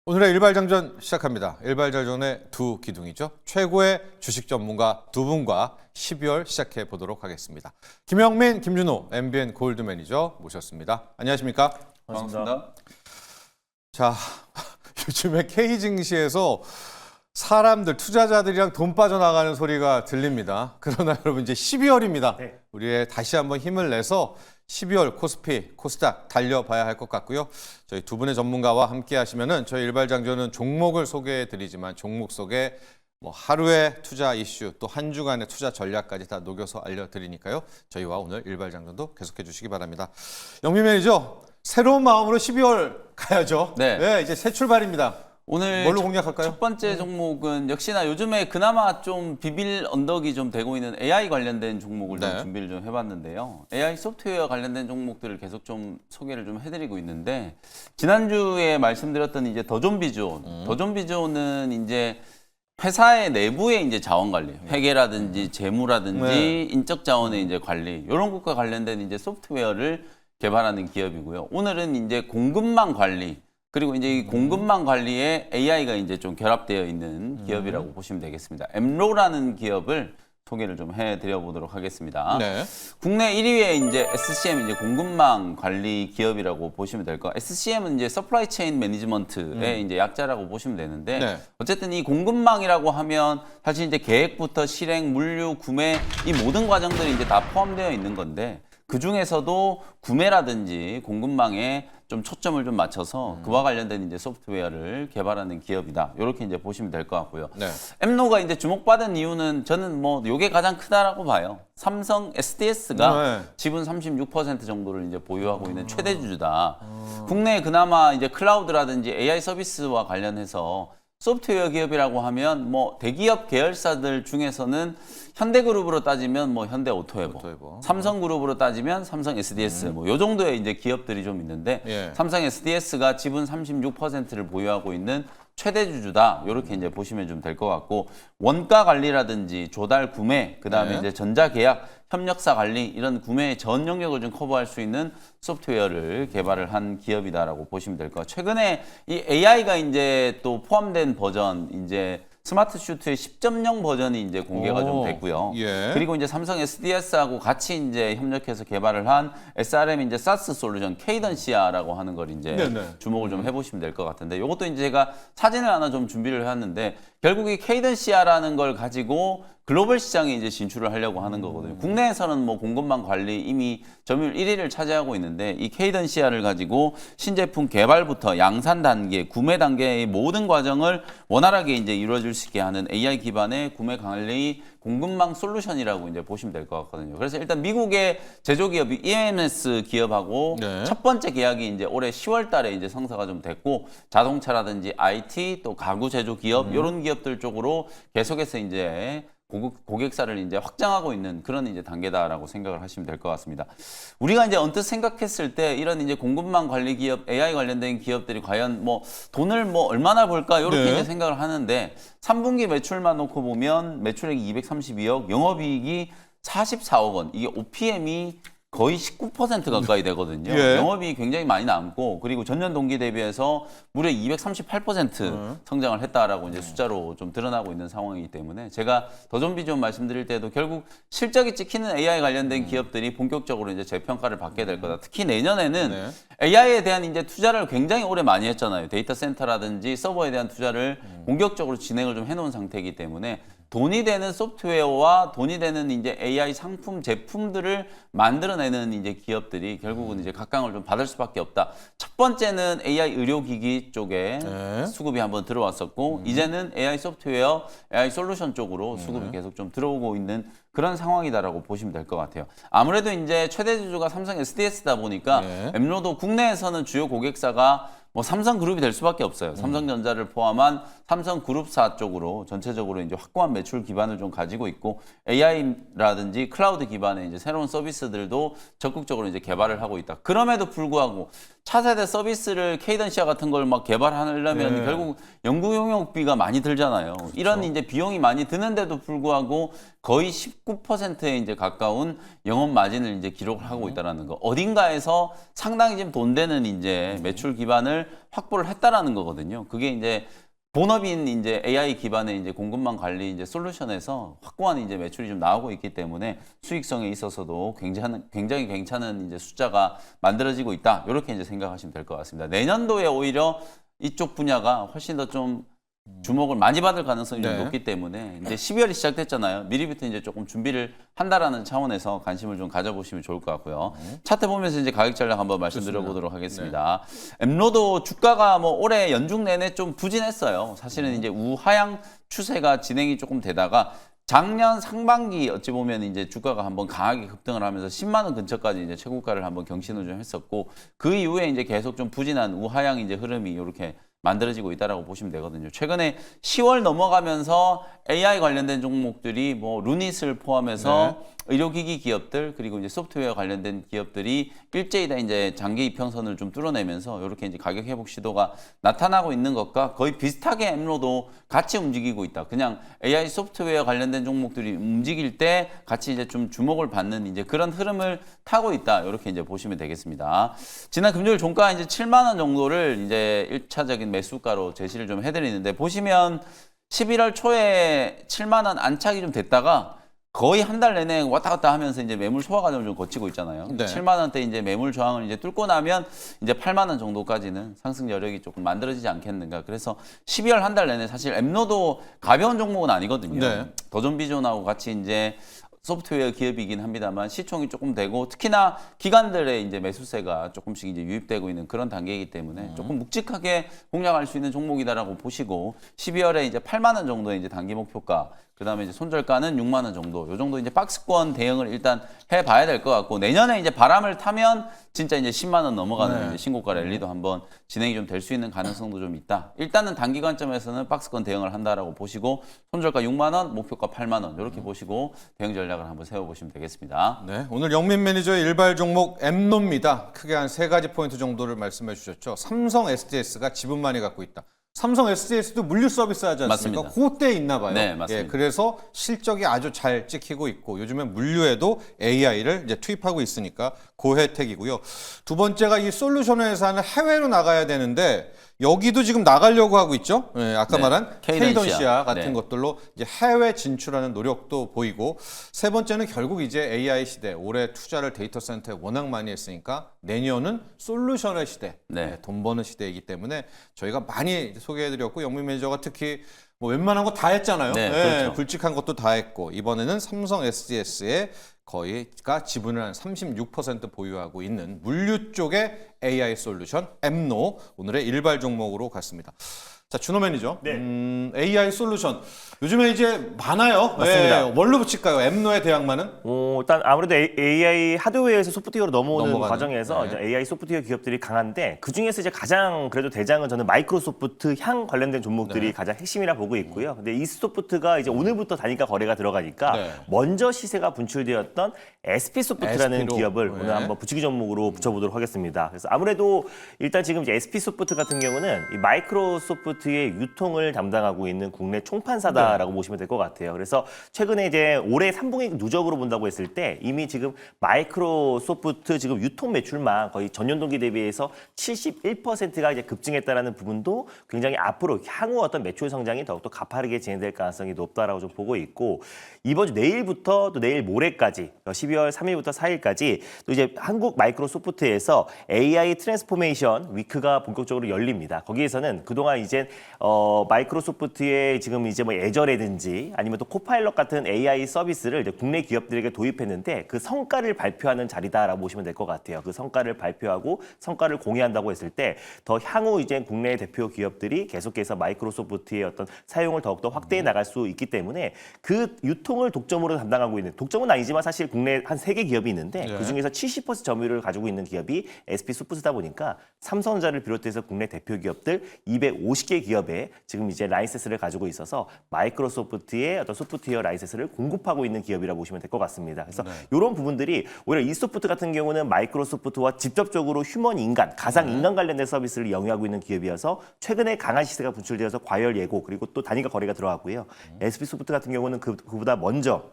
오늘의 일발장전 시작합니다. 일발장전의 두 기둥이죠. 최고의 주식 전문가 두 분과 12월 시작해 보도록 하겠습니다. 김영민, 김준호, MBN 골드 매니저 모셨습니다. 안녕하십니까? 반갑습니다. 자, 요즘에 K 증시에서 사람들, 투자자들이랑 돈 빠져나가는 소리가 들립니다. 그러나 여러분 이제 12월입니다. 네. 우리의 다시 한번 힘을 내서 12월 코스피, 코스닥 달려봐야 할 것 같고요. 저희 두 분의 전문가와 함께 하시면은 저희 일발장전은 종목을 소개해드리지만 종목 속에 뭐 하루의 투자 이슈 또 한 주간의 투자 전략까지 다 녹여서 알려드리니까요. 저희와 오늘 일발장전도 계속해 주시기 바랍니다. 영민 매니저, 새로운 마음으로 12월 가야죠. 네. 이제 새 출발입니다. 오늘 뭘로 공략할까요? 첫 번째 종목은 역시나 요즘에 그나마 좀 비빌 언덕이 좀 되고 있는 AI 관련된 종목을 좀 네. 준비를 좀 해봤는데요. AI 소프트웨어 관련된 종목들을 계속 좀 소개를 좀 해드리고 있는데 지난주에 말씀드렸던 이제 더존비존, 더존비존은 이제 회사의 내부의 이제 자원 관리, 회계라든지 재무라든지 네. 인적 자원의 이제 관리 이런 것과 관련된 이제 소프트웨어를 개발하는 기업이고요. 오늘은 이제 공급망 관리 그리고 이제 이 공급망 관리에 AI가 이제 좀 결합되어 있는 기업이라고 보시면 되겠습니다. 엠로라는 기업을 소개를 좀 해드려 보도록 하겠습니다. 네. 국내 1위의 이제 SCM 이제 공급망 관리 기업이라고 보시면 될 거. SCM은 이제 서플라이 체인 매니지먼트의 이제 약자라고 보시면 되는데 네. 어쨌든 이 공급망이라고 하면 사실 이제 계획부터 실행, 물류, 구매 이 모든 과정들이 이제 다 포함되어 있는 건데 그 중에서도 구매라든지 공급망에 좀 초점을 좀 맞춰서 그와 관련된 이제 소프트웨어를 개발하는 기업이다. 이렇게 이제 보시면 될 것 같고요. 네. 엠노가 이제 주목받은 이유는 저는 뭐 요게 가장 크다라고 봐요. 삼성 SDS가 네. 지분 36% 정도를 이제 보유하고 있는 최대 주주다. 국내에 그나마 이제 클라우드라든지 AI 서비스와 관련해서 소프트웨어 기업이라고 하면 뭐 대기업 계열사들 중에서는 현대그룹으로 따지면 뭐 현대오토에버, 오토에버. 삼성그룹으로 따지면 삼성 SDS 뭐 요 정도의 이제 기업들이 좀 있는데 예. 삼성 SDS가 지분 36%를 보유하고 있는 최대 주주다. 이렇게 이제 보시면 좀 될 것 같고 원가 관리라든지 조달 구매, 그다음에 네. 이제 전자 계약, 협력사 관리 이런 구매의 전 영역을 좀 커버할 수 있는 소프트웨어를 개발을 한 기업이다라고 보시면 될 것 같아요. 최근에 이 AI가 이제 또 포함된 버전 이제 스마트 슈트의 10.0 버전이 이제 공개가 좀 오, 됐고요. 예. 그리고 이제 삼성 SDS하고 같이 이제 협력해서 개발을 한 SRM 이제 사스 솔루션 케이던시아라고 하는 걸 이제 네네. 주목을 좀 해보시면 될 것 같은데 이것도 이제 제가 사진을 하나 좀 준비를 해왔는데 결국 이 케이던시아라는 걸 가지고 글로벌 시장에 이제 진출을 하려고 하는 거거든요. 국내에서는 뭐 공급망 관리 이미 점유율 1위를 차지하고 있는데 이 케이던시아를 가지고 신제품 개발부터 양산 단계, 구매 단계의 모든 과정을 원활하게 이제 이루어질 수 있게 하는 AI 기반의 구매 관리 공급망 솔루션이라고 이제 보시면 될 것 같거든요. 그래서 일단 미국의 제조기업 EMS 기업하고 네. 첫 번째 계약이 이제 올해 10월 달에 이제 성사가 좀 됐고 자동차라든지 IT 또 가구 제조 기업 이런 기업들 쪽으로 계속해서 이제 고객사를 이제 확장하고 있는 그런 이제 단계다라고 생각을 하시면 될 것 같습니다. 우리가 이제 언뜻 생각했을 때 이런 이제 공급망 관리 기업, AI 관련된 기업들이 과연 뭐 돈을 뭐 얼마나 벌까 이렇게 네. 이제 생각을 하는데 3분기 매출만 놓고 보면 매출액이 232억, 영업이익이 44억 원. 이게 OPM이 거의 19% 가까이 되거든요. 예. 영업이익이 굉장히 많이 남고 그리고 전년 동기 대비해서 무려 238% 성장을 했다라고 이제 숫자로 좀 드러나고 있는 상황이기 때문에 제가 더존비존 말씀드릴 때도 결국 실적이 찍히는 AI 관련된 기업들이 본격적으로 이제 재평가를 받게 될 거다. 특히 내년에는 네. AI에 대한 이제 투자를 굉장히 오래 많이 했잖아요. 데이터 센터라든지 서버에 대한 투자를 본격적으로 진행을 좀 해놓은 상태이기 때문에 돈이 되는 소프트웨어와 돈이 되는 이제 AI 상품 제품들을 만들어내는 이제 기업들이 결국은 이제 각광을 좀 받을 수밖에 없다. 첫 번째는 AI 의료기기 쪽에 네. 수급이 한번 들어왔었고 이제는 AI 소프트웨어, AI 솔루션 쪽으로 수급이 계속 좀 들어오고 있는 그런 상황이다라고 보시면 될 것 같아요. 아무래도 이제 최대 주주가 삼성 SDS다 보니까 네. 엠로도 국내에서는 주요 고객사가 뭐 삼성그룹이 될 수밖에 없어요. 삼성전자를 포함한 삼성그룹사 쪽으로 전체적으로 이제 확고한 매출 기반을 좀 가지고 있고 AI라든지 클라우드 기반의 이제 새로운 서비스들도 적극적으로 이제 개발을 하고 있다. 그럼에도 불구하고 차세대 서비스를 케이던시아 같은 걸 막 개발하려면 네. 결국 연구 용역비가 많이 들잖아요. 이런 이제 비용이 많이 드는데도 불구하고 거의 19%에 이제 가까운 영업 마진을 이제 기록을 하고 있다라는 거. 어딘가에서 상당히 좀 돈 되는 이제 매출 기반을 시장을 확보를 했다라는 거거든요. 그게 이제 본업인 이제 AI 기반의 이제 공급망 관리 이제 솔루션에서 확고한 이제 매출이 좀 나오고 있기 때문에 수익성에 있어서도 굉장히 괜찮은 이제 숫자가 만들어지고 있다. 이렇게 이제 생각하시면 될 것 같습니다. 내년도에 오히려 이쪽 분야가 훨씬 더 좀 주목을 많이 받을 가능성이 좀 네. 높기 때문에 이제 12월이 시작됐잖아요. 미리부터 이제 조금 준비를 한다라는 차원에서 관심을 좀 가져보시면 좋을 것 같고요. 차트 보면서 이제 가격 전략 한번 말씀드려보도록 하겠습니다. 엠로도 주가가 뭐 올해 연중 내내 좀 부진했어요. 사실은 이제 우하향 추세가 진행이 조금 되다가 작년 상반기 어찌 보면 이제 주가가 한번 강하게 급등을 하면서 10만 원 근처까지 이제 최고가를 한번 경신을 좀 했었고 그 이후에 이제 계속 좀 부진한 우하향 이제 흐름이 이렇게 만들어지고 있다라고 보시면 되거든요. 최근에 10월 넘어가면서 AI 관련된 종목들이 뭐 루닛을 포함해서 의료기기 기업들 그리고 이제 소프트웨어 관련된 기업들이 일제히 다 이제 장기 이평선을 좀 뚫어내면서 이렇게 이제 가격 회복 시도가 나타나고 있는 것과 거의 비슷하게 엠로도 같이 움직이고 있다. 그냥 AI 소프트웨어 관련된 종목들이 움직일 때 같이 이제 좀 주목을 받는 이제 그런 흐름을 타고 있다. 이렇게 이제 보시면 되겠습니다. 지난 금요일 종가 이제 7만 원 정도를 이제 1차적인 매수가로 제시를 좀 해드리는데 보시면 11월 초에 7만 원 안착이 좀 됐다가 거의 한 달 내내 왔다 갔다 하면서 이제 매물 소화 과정을 좀 거치고 있잖아요. 네. 7만 원대 이제 매물 저항을 이제 뚫고 나면 이제 8만 원 정도까지는 상승 여력이 조금 만들어지지 않겠는가. 그래서 12월 한 달 내내 사실 엠노도 가벼운 종목은 아니거든요. 네. 더존비존하고 같이 이제 소프트웨어 기업이긴 합니다만 시총이 조금 되고 특히나 기관들의 이제 매수세가 조금씩 이제 유입되고 있는 그런 단계이기 때문에 조금 묵직하게 공략할 수 있는 종목이다라고 보시고 12월에 이제 8만 원 정도의 이제 단기 목표가 그다음에 이제 손절가는 6만 원 정도. 요 정도 이제 박스권 대응을 일단 해 봐야 될 것 같고 내년에 이제 바람을 타면 진짜 이제 10만 원 넘어가는 이제 신고가 랠리도 한번 진행이 좀 될 수 있는 가능성도 좀 있다. 일단은 단기 관점에서는 박스권 대응을 한다라고 보시고 손절가 6만 원, 목표가 8만 원 이렇게 보시고 대응 전략을 한번 세워 보시면 되겠습니다. 네, 오늘 영민 매니저의 일발 종목 엠노입니다. 크게 한 3가지 포인트 정도를 말씀해 주셨죠. 삼성 SDS가 지분 많이 갖고 있다. 삼성 SDS도 물류 서비스 하지 않습니까? 맞습니다. 그때에 있나 봐요. 네, 맞습니다. 예, 그래서 실적이 아주 잘 찍히고 있고 요즘엔 물류에도 AI를 이제 투입하고 있으니까 그 혜택이고요. 두 번째가 이 솔루션 회사는 해외로 나가야 되는데 여기도 지금 나가려고 하고 있죠. 예, 아까 네, 말한 케이던시아 같은 네. 것들로 이제 해외 진출하는 노력도 보이고 세 번째는 결국 이제 AI 시대 올해 투자를 데이터 센터에 워낙 많이 했으니까 내년은 솔루션의 시대, 네. 네, 돈 버는 시대이기 때문에 저희가 많이 소개해드렸고 영민 매니저가 특히 뭐 웬만한 거 다 했잖아요. 네, 예, 그렇죠. 굵직한 것도 다 했고 이번에는 삼성 SDS에 거의가 지분을 한 36% 보유하고 있는 물류 쪽의 AI 솔루션 엠노 오늘의 일발 종목으로 갔습니다. 자, 준호 매니저. 네. AI 솔루션. 요즘에 이제 많아요. 맞습니다. 예, 뭘로 붙일까요? 엠노의 대항마는? 일단 아무래도 AI 하드웨어에서 소프트웨어로 넘어오는 넘어가는, 과정에서 네. 이제 AI 소프트웨어 기업들이 강한데 그 중에서 이제 가장 그래도 대장은 저는 마이크로소프트 향 관련된 종목들이 네. 가장 핵심이라 보고 있고요. 근데 이 소프트가 이제 오늘부터 단가 거래가 들어가니까 네. 먼저 시세가 분출되었던 SP소프트라는 SP로. 기업을 네. 오늘 한번 부치기 종목으로 붙여보도록 하겠습니다. 그래서 아무래도 일단 지금 이제 SP소프트 같은 경우는 이 마이크로소프트의 유통을 담당하고 있는 국내 총판사다라고 보시면 될 것 같아요. 그래서 최근에 이제 올해 3분기 누적으로 본다고 했을 때 이미 지금 마이크로소프트 지금 유통 매출만 거의 전년 동기 대비해서 71%가 이제 급증했다라는 부분도 굉장히 앞으로 향후 어떤 매출 성장이 더욱더 가파르게 진행될 가능성이 높다라고 좀 보고 있고 이번 주 내일부터 또 내일 모레까지 12월 3일부터 4일까지 또 이제 한국 마이크로소프트에서 AI 트랜스포메이션 위크가 본격적으로 열립니다. 거기에서는 그동안 이제 마이크로소프트의 지금 이제 뭐 애저라든지 아니면 또 코파일럿 같은 AI 서비스를 이제 국내 기업들에게 도입했는데 그 성과를 발표하는 자리다라고 보시면 될 것 같아요. 그 성과를 발표하고 성과를 공유한다고 했을 때 더 향후 이제 국내 대표 기업들이 계속해서 마이크로소프트의 어떤 사용을 더욱더 확대해 나갈 수 있기 때문에 그 유통을 독점으로 담당하고 있는 독점은 아니지만 사실 국내 한 3개 기업이 있는데 네. 그중에서 70% 점유율을 가지고 있는 기업이 SP소프트다 보니까 삼성전자를 비롯해서 국내 대표 기업들 250개 기업에 지금 이제 라이센스를 가지고 있어서 마이크로소프트의 어떤 소프트웨어 라이센스를 공급하고 있는 기업이라고 보시면 될 것 같습니다. 그래서 이런 부분들이 오히려 이소프트 같은 경우는 마이크로소프트와 직접적으로 휴먼 인간, 가상 인간 관련된 서비스를 영위하고 있는 기업이어서 최근에 강한 시세가 분출되어서 과열 예고 그리고 또 단위가 거래가 들어갔고요. SP소프트 같은 경우는 그보다 먼저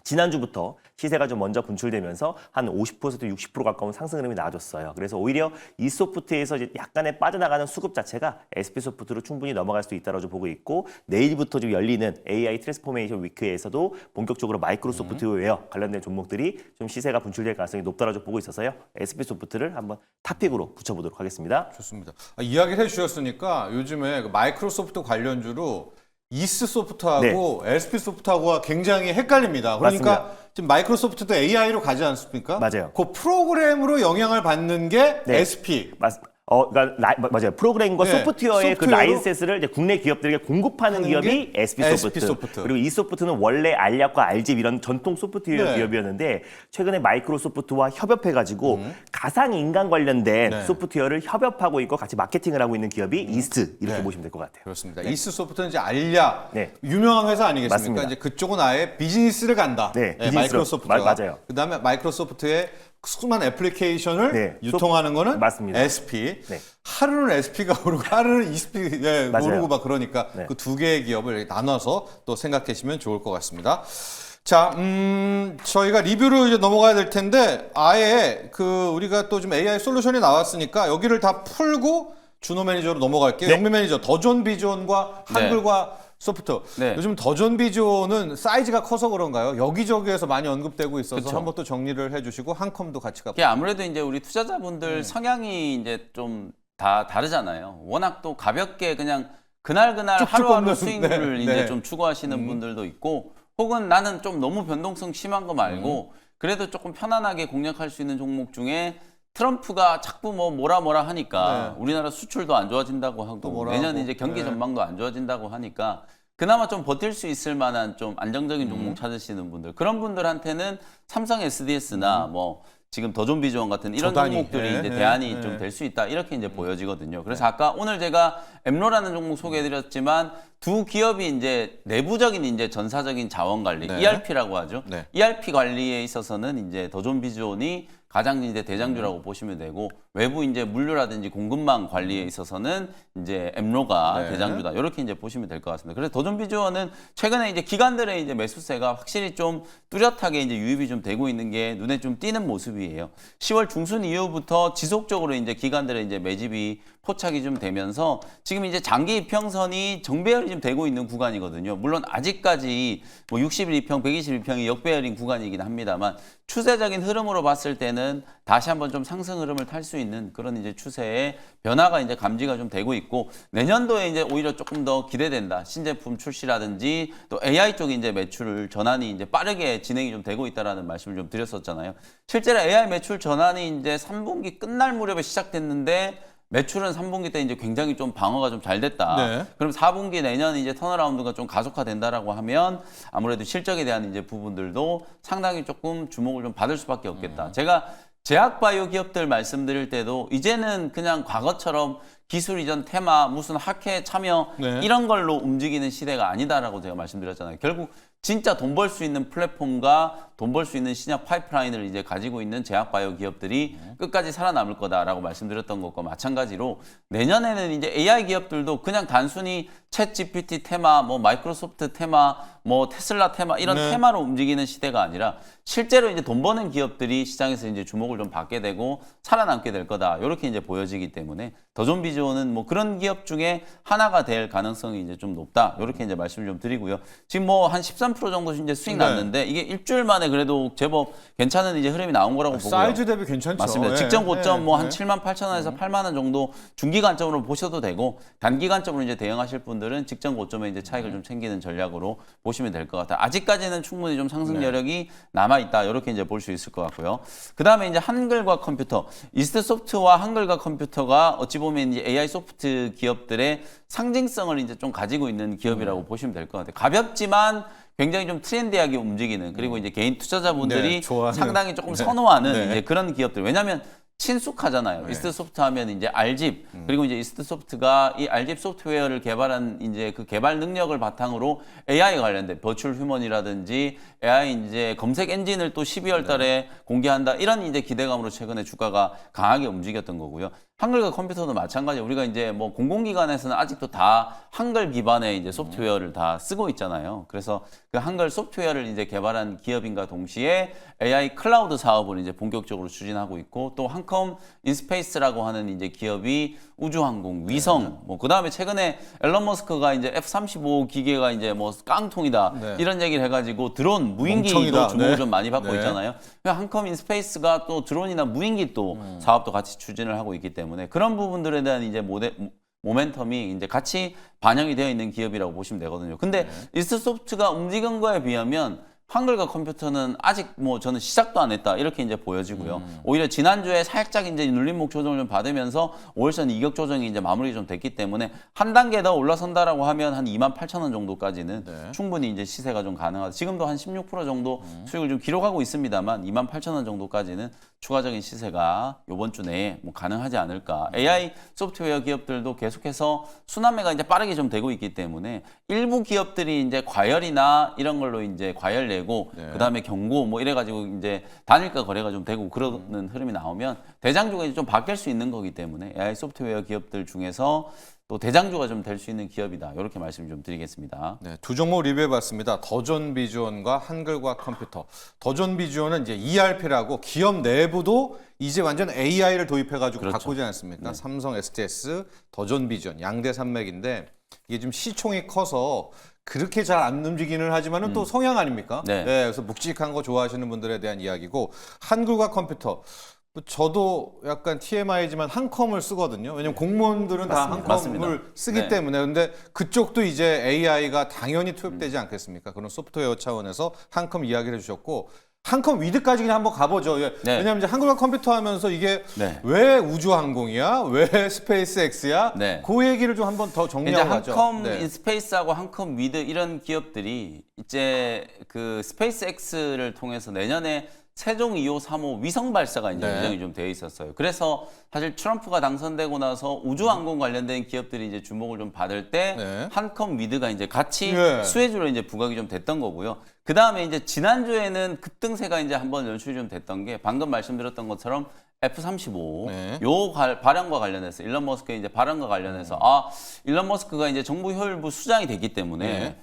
지난주부터 시세가 좀 먼저 분출되면서 한 50% 60% 가까운 상승 흐름이 나와줬어요. 그래서 오히려 이 소프트에서 이제 약간의 빠져나가는 수급 자체가 SP소프트로 충분히 넘어갈 수 있다고 보고 있고 내일부터 좀 열리는 AI 트랜스포메이션 위크에서도 본격적으로 마이크로소프트웨어 관련된 종목들이 좀 시세가 분출될 가능성이 높다고 보고 있어서요. SP소프트를 한번 탑픽으로 붙여보도록 하겠습니다. 좋습니다. 이야기를 해주셨으니까 요즘에 그 마이크로소프트 관련주로 이스소프트하고 SP소프트하고가 굉장히 헷갈립니다. 그러니까 맞습니다. 지금 마이크로소프트도 AI로 가지 않습니까? 맞아요. 그 프로그램으로 영향을 받는 게 네. SP. 그러니까 맞아요. 프로그램과 네, 소프트웨어의 그 소프트웨어로 라이센스를 이제 국내 기업들에게 공급하는 기업이 SP소프트. SP소프트. 그리고 이 소프트는 원래 알약과 알집 이런 전통 소프트웨어 네. 기업이었는데 최근에 마이크로소프트와 협업해가지고 가상 인간 관련된 네. 소프트웨어를 협업하고 있고 같이 마케팅을 하고 있는 기업이 이스트 이렇게 네. 보시면 될 것 같아요. 그렇습니다. 이스소프트는 이제 알약 네. 유명한 회사 아니겠습니까? 맞습니다. 이제 그쪽은 아예 비즈니스를 간다. 네, 비즈니스로. 마이크로소프트가. 맞아요. 그다음에 마이크로소프트의 수많은 애플리케이션을 네, 유통하는 거는 맞습니다. SP. 네. 하루는 SP가 오르고 하루는 ESP 맞아요. 오르고 막 그러니까 네. 그 두 개의 기업을 이렇게 나눠서 또 생각하시면 좋을 것 같습니다. 자, 저희가 리뷰로 이제 넘어가야 될 텐데 아예 그 우리가 또 좀 AI 솔루션이 나왔으니까 여기를 다 풀고 준호 매니저로 넘어갈게요. 네. 영미 매니저 더존 비존과 한글과 소프트. 네. 요즘 더존 비존은 사이즈가 커서 그런가요? 여기저기에서 많이 언급되고 있어서 그쵸. 한번 또 정리를 해주시고 한컴도 같이 이게 아무래도 이제 우리 투자자분들 성향이 이제 좀 다 다르잖아요. 워낙 또 가볍게 그냥 그날 쭉쭉 하루하루 걷는, 수익률을 네, 이제 네. 좀 추구하시는 분들도 있고, 혹은 나는 좀 너무 변동성 심한 거 말고 그래도 조금 편안하게 공략할 수 있는 종목 중에 트럼프가 자꾸 뭐라 하니까 네. 우리나라 수출도 안 좋아진다고 또 하고 뭐라 내년 하고. 이제 경기 네. 전망도 안 좋아진다고 하니까 그나마 좀 버틸 수 있을 만한 좀 안정적인 종목 찾으시는 분들, 그런 분들한테는 삼성 SDS나 뭐 지금 더존비즈원 같은 이런 저단위. 종목들이 네, 이제 네, 대안이 네. 좀 될 수 있다, 이렇게 이제 보여지거든요. 그래서 아까 오늘 제가 엠로라는 종목 소개해드렸지만 두 기업이 이제 내부적인 이제 전사적인 자원 관리, 네. ERP라고 하죠. 네. ERP 관리에 있어서는 이제 더존비즈원이 가장 이제 대장주라고 보시면 되고, 외부 이제 물류라든지 공급망 관리에 있어서는 이제 엠로가 네. 대장주다, 이렇게 이제 보시면 될 것 같습니다. 그래서 더존비즈원은 최근에 이제 기관들의 이제 매수세가 확실히 좀 뚜렷하게 이제 유입이 좀 되고 있는 게 눈에 좀 띄는 모습이에요. 10월 중순 이후부터 지속적으로 이제 기관들의 이제 매집이 포착이 좀 되면서 지금 이제 장기 이평선이 정배열이 좀 되고 있는 구간이거든요. 물론 아직까지 뭐 61평, 121평이 역배열인 구간이긴 합니다만 추세적인 흐름으로 봤을 때는 다시 한번 좀 상승 흐름을 탈 수 있는 그런 이제 추세의 변화가 이제 감지가 좀 되고 있고, 내년도에 이제 오히려 조금 더 기대된다. 신제품 출시라든지 또 AI 쪽에 이제 매출 전환이 이제 빠르게 진행이 좀 되고 있다라는 말씀을 좀 드렸었잖아요. 실제로 AI 매출 전환이 이제 3분기 끝날 무렵에 시작됐는데 매출은 3분기 때 이제 굉장히 좀 방어가 좀 잘 됐다. 네. 그럼 4분기 내년 이제 턴어라운드가 좀 가속화된다라고 하면 아무래도 실적에 대한 이제 부분들도 상당히 조금 주목을 좀 받을 수밖에 없겠다. 제가 제약바이오 기업들 말씀드릴 때도 이제는 그냥 과거처럼 기술 이전 테마, 무슨 학회 참여 네. 이런 걸로 움직이는 시대가 아니다라고 제가 말씀드렸잖아요. 결국 진짜 돈 벌 수 있는 플랫폼과 돈 벌 수 있는 신약 파이프라인을 이제 가지고 있는 제약바이오 기업들이 끝까지 살아남을 거다라고 말씀드렸던 것과 마찬가지로 내년에는 이제 AI 기업들도 그냥 단순히 챗 GPT 테마, 뭐 마이크로소프트 테마, 뭐 테슬라 테마 이런 네. 테마로 움직이는 시대가 아니라 실제로 이제 돈 버는 기업들이 시장에서 이제 주목을 좀 받게 되고 살아남게 될 거다. 이렇게 이제 보여지기 때문에 더존비즈원은 뭐 그런 기업 중에 하나가 될 가능성이 이제 좀 높다. 이렇게 이제 말씀을 좀 드리고요. 지금 뭐 한 13% 정도 이제 수익 네. 났는데 이게 일주일 만에 그래도 제법 괜찮은 이제 흐름이 나온 거라고 보고요. 사이즈 대비 괜찮죠. 맞습니다. 예, 직전 고점 뭐 한 예. 7만 8천 원에서 8만 원 정도 중기 관점으로 보셔도 되고, 단기 관점으로 이제 대응하실 분들은 직전 고점에 이제 차익을 좀 챙기는 전략으로 보시면 될 것 같아요. 아직까지는 충분히 좀 상승 네. 여력이 남아 있다. 이렇게 이제 볼 수 있을 것 같고요. 그다음에 이제 한글과 컴퓨터, 이스트소프트와 한글과 컴퓨터가 어찌 보면 이제 AI 소프트 기업들의 상징성을 이제 좀 가지고 있는 기업이라고 보시면 될 것 같아요. 가볍지만 굉장히 좀 트렌디하게 움직이는, 그리고 이제 개인 투자자분들이 네, 좋아하는. 상당히 조금 네. 선호하는 네. 이제 그런 기업들. 왜냐하면 친숙하잖아요. 이스트소프트 하면 이제 알집, 그리고 이제 이스트소프트가 이 알집 소프트웨어를 개발한 이제 그 개발 능력을 바탕으로 AI 관련된 버추얼 휴먼이라든지 AI 이제 검색 엔진을 또 12월 달에 공개한다. 이런 이제 기대감으로 최근에 주가가 강하게 움직였던 거고요. 한글과 컴퓨터도 마찬가지예요. 우리가 이제 뭐 공공기관에서는 아직도 다 한글 기반의 이제 소프트웨어를 다 쓰고 있잖아요. 그래서 그 한글 소프트웨어를 이제 개발한 기업인과 동시에 AI 클라우드 사업을 이제 본격적으로 추진하고 있고, 또 한컴 인스페이스라고 하는 이제 기업이 우주항공, 위성, 뭐 그다음에 최근에 앨런 머스크가 이제 F-35 기계가 이제 뭐 깡통이다 네. 이런 얘기를 해가지고 드론, 무인기도 멍청이다. 주목을 네. 좀 많이 받고 네. 있잖아요. 한컴 인스페이스가 또 드론이나 무인기 또 사업도 같이 추진을 하고 있기 때문에 그런 부분들에 대한 이제 모멘텀이 이제 같이 반영이 되어 있는 기업이라고 보시면 되거든요. 근데 이스트소프트가 움직인 거에 비하면 한글과 컴퓨터는 아직 뭐 저는 시작도 안 했다 이렇게 이제 보여지고요. 오히려 지난주에 살짝 이제 눌림목 조정을 좀 받으면서 5일선 이격 조정이 이제 마무리 좀 됐기 때문에 한 단계 더 올라선다라고 하면 한 28,000원 정도까지는 충분히 이제 시세가 좀 가능하다. 지금도 한 16% 정도 수익을 좀 기록하고 있습니다만 28,000원 정도까지는 추가적인 시세가 이번 주 내에 뭐 가능하지 않을까. AI 소프트웨어 기업들도 계속해서 순환매가 이제 빠르게 좀 되고 있기 때문에 일부 기업들이 이제 과열이나 이런 걸로 이제 과열 내고 그다음에 경고 뭐 이래가지고 이제 단일가 거래가 좀 되고 그러는 흐름이 나오면 대장주가 이제 좀 바뀔 수 있는 거기 때문에 AI 소프트웨어 기업들 중에서 또 대장주가 좀 될 수 있는 기업이다. 이렇게 말씀 좀 드리겠습니다. 네, 두 종목 리뷰해봤습니다. 더존 비주언과 한글과 컴퓨터. 더존 비주언은 이제 ERP라고 기업 내부도 이제 완전 AI를 도입해가지고 그렇죠. 바꾸지 않습니까? 네. 삼성, STS, 더존 비주언 양대 산맥인데 이게 좀 시총이 커서 그렇게 잘 안 움직이는 하지만은 또 성향 아닙니까? 네. 그래서 묵직한 거 좋아하시는 분들에 대한 이야기고 한글과 컴퓨터. 저도 약간 TMI지만 한컴을 쓰거든요. 왜냐면 공무원들은 다 한컴을 맞습니다. 쓰기 네. 때문에. 근데 그쪽도 이제 AI가 당연히 투입되지 않겠습니까? 그런 소프트웨어 차원에서 한컴 이야기를 해주셨고 한컴 위드까지 그냥 한번 가보죠. 예. 네. 왜냐하면 이제 한글과 컴퓨터 하면서 이게 네. 왜 우주항공이야? 왜 스페이스X야? 네. 그 얘기를 좀 한번 더 이제 정리하고 가죠. 한컴 네. 인스페이스하고 한컴 위드 이런 기업들이 이제 그 스페이스X를 통해서 내년에 세종 2호, 3호 위성 발사가 이제 네. 예정이 좀 돼 있었어요. 그래서 사실 트럼프가 당선되고 나서 우주항공 관련된 기업들이 이제 주목을 좀 받을 때 네. 한컴 위드가 이제 같이 예. 수혜주로 이제 부각이 좀 됐던 거고요. 그 다음에 이제 지난주에는 급등세가 이제 한번 연출이 좀 됐던 게 방금 말씀드렸던 것처럼 F-35 네. 요 발언과 관련해서 일론 머스크의 이제 발언과 관련해서 일론 머스크가 이제 정부 효율부 수장이 됐기 때문에 네.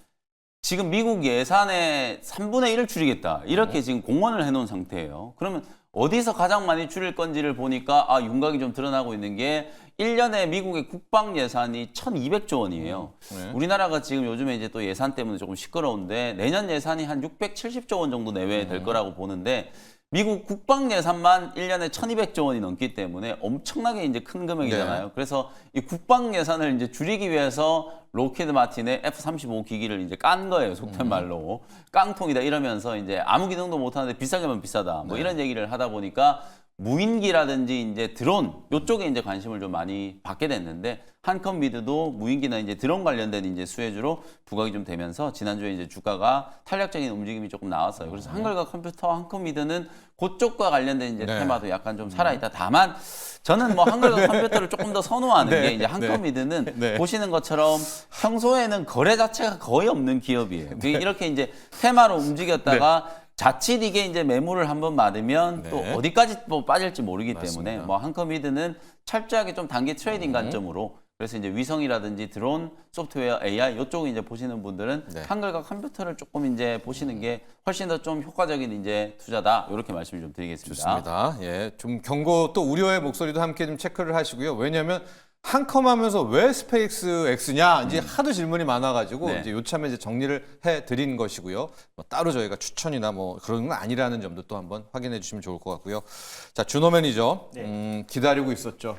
지금 미국 예산의 3분의 1을 줄이겠다. 이렇게 지금 공언을 해놓은 상태예요. 그러면 어디서 가장 많이 줄일 건지를 보니까 윤곽이 좀 드러나고 있는 게 1년에 미국의 국방 예산이 1,200조 원이에요. 네. 우리나라가 지금 요즘에 이제 또 예산 때문에 조금 시끄러운데 내년 예산이 한 670조 원 정도 내외에 될 거라고 보는데 미국 국방 예산만 1년에 1,200조 원이 넘기 때문에 엄청나게 이제 큰 금액이잖아요. 네. 그래서 이 국방 예산을 이제 줄이기 위해서 로키드 마틴의 F-35 기기를 이제 깐 거예요. 속된 말로. 깡통이다 이러면서 이제 아무 기능도 못 하는데 비싸게면 비싸다. 뭐 이런 얘기를 하다 보니까 무인기라든지 이제 드론 요쪽에 이제 관심을 좀 많이 받게 됐는데 한컴 미드도 무인기나 이제 드론 관련된 이제 수혜주로 부각이 좀 되면서 지난주에 이제 주가가 탄력적인 움직임이 조금 나왔어요. 그래서 한글과 컴퓨터, 한컴 미드는 그쪽과 관련된 이제 네. 테마도 약간 좀 살아있다. 다만 저는 뭐 한글과 컴퓨터를 조금 더 선호하는 네. 게 이제 한컴 네. 미드는 네. 보시는 것처럼 평소에는 거래 자체가 거의 없는 기업이에요. 이렇게 이제 테마로 움직였다가 자칫 이게 이제 매물을 한번 맞으면 네. 또 어디까지 뭐 빠질지 모르기 맞습니다. 때문에 뭐 한컴 미드는 철저하게 좀 단기 트레이딩 관점으로 그래서 이제 위성이라든지 드론, 소프트웨어, AI 이쪽을 이제 보시는 분들은 네. 한글과 컴퓨터를 조금 이제 보시는 게 훨씬 더 좀 효과적인 이제 투자다 이렇게 말씀을 좀 드리겠습니다. 좋습니다. 예, 좀 경고 또 우려의 목소리도 함께 좀 체크를 하시고요. 왜냐하면 한컴 하면서 왜 스페이스 X냐 이제 하도 질문이 많아가지고 네. 이제 요참에 이제 정리를 해드린 것이고요. 뭐 따로 저희가 추천이나 뭐 그런 건 아니라는 점도 또 한번 확인해 주시면 좋을 것 같고요. 자, 준호 매니저 기다리고 있었죠.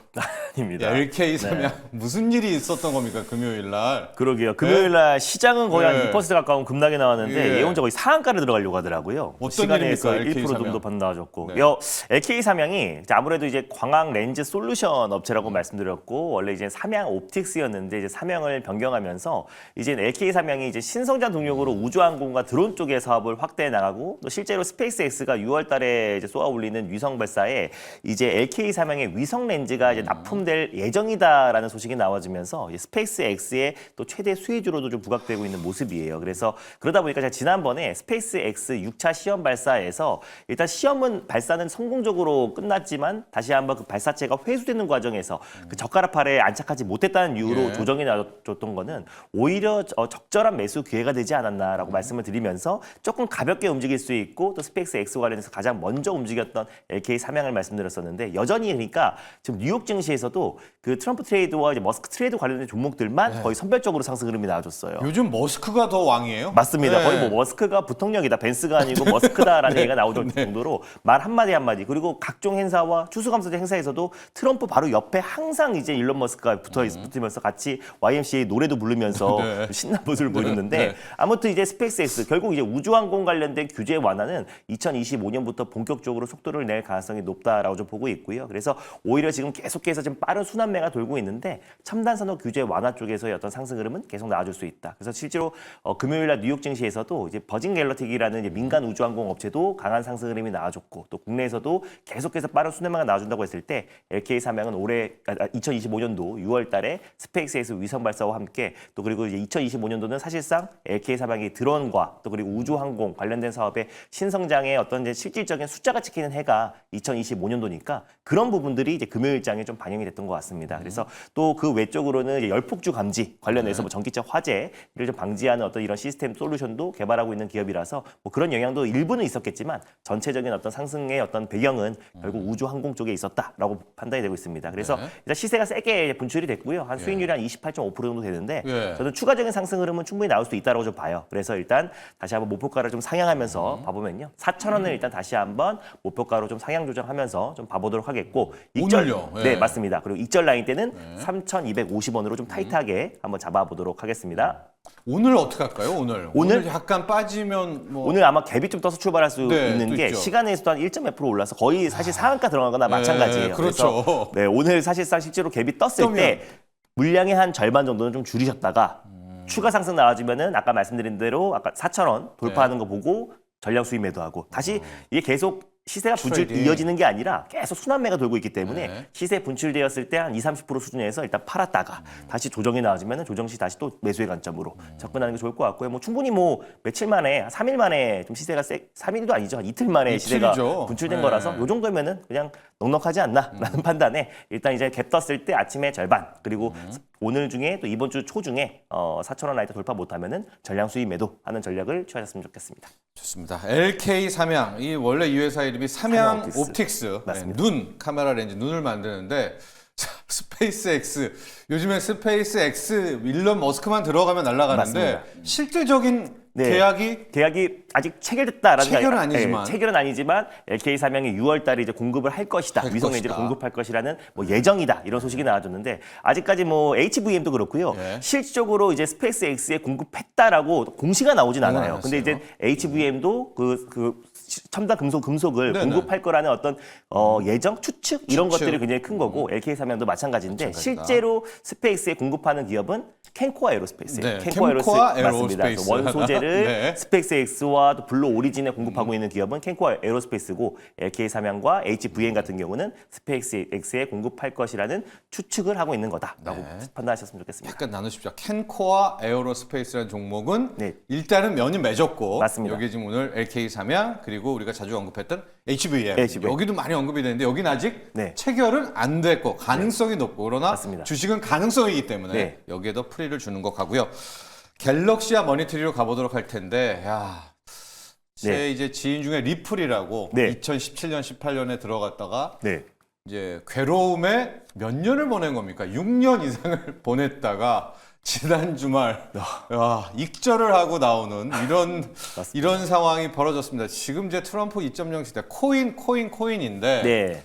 아닙니다. LK 삼양 무슨 일이 있었던 겁니까 금요일 날? 그러게요. 금요일 날 시장은 거의 네. 한 2% 가까운 급락이 나왔는데 예. 예언자 거의 상한가를 들어가려고 하더라고요. 어떤 시간에서 일입니까, 1% LK 정도 반나와줬고. 네. LK 삼양이 아무래도 이제 광학 렌즈 솔루션 업체라고 말씀드렸고 원래 이제 삼양 옵틱스였는데 이제 사명을 변경하면서 이제 LK 삼양이 이제 신성장 동력으로 우주항공과 드론 쪽의 사업을 확대해 나가고 또 실제로 스페이스X가 6월달에 이제 쏘아 올리는 위성 발사에 이제 LK 삼양의 위성 렌즈가 이제 납품될 예정이다라는 소식이 나와지면서 이제 스페이스X의 또 최대 수혜주로도 좀 부각되고 있는 모습이에요. 그래서 그러다 보니까 제가 지난번에 스페이스X 6차 시험 발사에서 일단 시험은 발사는 성공적으로 끝났지만 다시 한번 그 발사체가 회수되는 과정에서 그 젓가락팔에 안착하지 못했다는 이유로 예. 조정이 나왔던 거는 오히려 적절한 매수 기회가 되지 않았나라고 말씀을 드리면서 조금 가볍게 움직일 수 있고 또 스페이스X 관련해서 가장 먼저 움직였던 LK 삼양을 말씀드렸었는데 여전히 그러니까 지금 뉴욕 증시에서도 그 트럼프 트레이드와 이제 머스크 트레이드 관련된 종목들만 거의 선별적으로 상승 흐름이 나와줬어요. 요즘 머스크가 더 왕이에요? 맞습니다. 네. 거의 뭐 머스크가 부통령이다. 벤스가 아니고 머스크다라는 얘기가 나올 정도로 말 한마디 한마디 그리고 각종 행사와 추수감사제 행사에서도 트럼프 바로 옆에 항상 이제 일론 머스크가 붙으면서 같이 YMCA 노래도 부르면서 네. 신난 모습을 보여줬는데 네. 아무튼 이제 스페이스X 결국 이제 우주항공 관련된 규제 완화는 2025년부터 본격적으로 속도를 낼 가능성이 높다라고 좀 보고 있고요. 그래서 오히려 지금 계속해서 좀 빠른 순환매가 돌고 있는데 첨단 산업 규제 완화 쪽에서의 어떤 상승 흐름은 계속 나와줄 수 있다. 그래서 실제로 금요일날 뉴욕 증시에서도 이제 버진 갤럭틱이라는 이제 민간 우주항공 업체도 강한 상승 흐름이 나와줬고 또 국내에서도 계속해서 빠른 순환매가 나와준다고 했을 때 LK 삼양은 올해 2025년도 6월달에 스페이스X 위성 발사와 함께 또 그리고 이제 2025년도는 사실상 LK 삼양이 드론과 또 그리고 우주항공 관련된 사업의 신성장의 어떤 이제 실질적인 숫자가 찍히는 해가 2025년도니까 그런 부분들이 이제 금요일장에 좀 반영이 됐던 것 같습니다. 그래서 또 그 외적으로는 이제 열폭주 감지 관련해서 뭐 전기차 화재를 좀 방지하는 어떤 이런 시스템 솔루션도 개발하고 있는 기업이라서 뭐 그런 영향도 일부는 있었겠지만 전체적인 어떤 상승의 어떤 배경은 결국 우주항공 쪽에 있었다라고 판단이 되고 있습니다. 그래서 일단 시세가 세게 분출이 됐고요. 한 수익률이 한 28.5% 정도 되는데 저는 추가적인 상승 흐름은 충분히 나올 수 있다고 좀 봐요. 그래서 일단 다시 한번 목표가를 좀 상향하면서 봐보면요. 4,000원을 일단 다시 한번 목표가로 좀 상향 조정하면서 좀 봐보도록 하겠고 오늘요? 네, 예. 맞습니다. 그리고 익절 라인 때는 3,250원으로 좀 타이트하게 한번 잡아보도록 하겠습니다. 오늘 어떻게 할까요? 오늘 약간 빠지면 뭐 오늘 아마 갭이 좀 떠서 출발할 수 네, 있는 또 게 있죠. 시간에서도 한 1.몇% 올라서 거의 사실 상한가 들어가거나 마찬가지예요. 그렇죠. 그래서 네, 오늘 사실상 실제로 갭이 떴을 때 물량의 한 절반 정도는 좀 줄이셨다가 추가 상승 나와주면은 아까 말씀드린 대로 아까 4,000원 돌파하는 거 보고 전량 수익 매도하고 다시 이게 계속 시세가 분출 트레이딩. 이어지는 게 아니라 계속 순환매가 돌고 있기 때문에 네. 시세 분출되었을 때 한 20-30% 수준에서 일단 팔았다가 다시 조정이 나와주면 조정 시 다시 또 매수의 관점으로 접근하는 게 좋을 것 같고요. 뭐 충분히 뭐 며칠 만에 3일 만에 좀 시세가 3일도 아니죠. 한 이틀 만에 시세가 이틀이죠. 분출된 네. 거라서 요 정도면은 그냥 넉넉하지 않나라는 판단에 일단 이제 갭 떴을 때 아침에 절반 그리고 오늘 중에 또 이번 주 초중에 4,000원 라인 돌파 못하면은 전량 수익 매도하는 전략을 취하셨으면 좋겠습니다. 좋습니다. LK 삼양 이 원래 이 회사 이름이 삼양 삼양 옵틱스. 맞습니다. 눈 카메라 렌즈 눈을 만드는데 자, 스페이스X 요즘에 스페이스X 일론 머스크만 들어가면 날아가는데 맞습니다. 실질적인 네. 계약이 아직 체결됐다라는 체결은 게 아니지만. 네, 체결은 아니지만 LK 삼양이 6월달에 이제 공급을 할 것이다. 할 위성 렌즈를 것이다. 공급할 것이라는 뭐 예정이다 이런 소식이 나와줬는데 아직까지 뭐 HVM도 그렇고요. 예. 실질적으로 이제 스페이스X에 공급했다라고 공시가 나오진 않아요. 안 근데 이제 HVM도 그 첨단 금속을 네네. 공급할 거라는 어떤 예정 추측 이런 추측. 것들이 굉장히 큰 거고 LK 삼양도 마찬가지인데 마찬가지다. 실제로 스페이스에 공급하는 기업은 켄코아 에어로스페이스. 네, 켄코아 켄코아 맞습니다. 에어로스페이스. 그래서 원 소재를 네. 스페이스X와 또 블루 오리진에 공급하고 있는 기업은 켄코아 에어로스페이스고 LK 삼양과 HVM 같은 경우는 스페이스X에 공급할 것이라는 추측을 하고 있는 거다라고 판단하셨으면 좋겠습니다. 약간 나누십시오. 켄코아 에어로스페이스라는 종목은 네. 일단은 면이 맺었고 맞습니다. 여기 지금 오늘 LK 삼양 그리고 우리가 자주 언급했던 HVM. HVM. 여기도 많이 언급이 되는데 여기는 아직 네. 체결은 안 됐고 가능성이 높고 그러나 맞습니다. 주식은 가능성이기 때문에 네. 여기에도 프리를 주는 것 같고요. 갤럭시와 머니트리로 가보도록 할 텐데 제 네. 이제 지인 중에 리플이라고 네. 2017년 18년에 들어갔다가 네. 이제 괴로움에 몇 년을 보낸 겁니까? 6년 이상을 보냈다가 지난 주말 익절을 하고 나오는 이런 상황이 벌어졌습니다. 지금 이제 트럼프 2.0 시대 코인인데 네.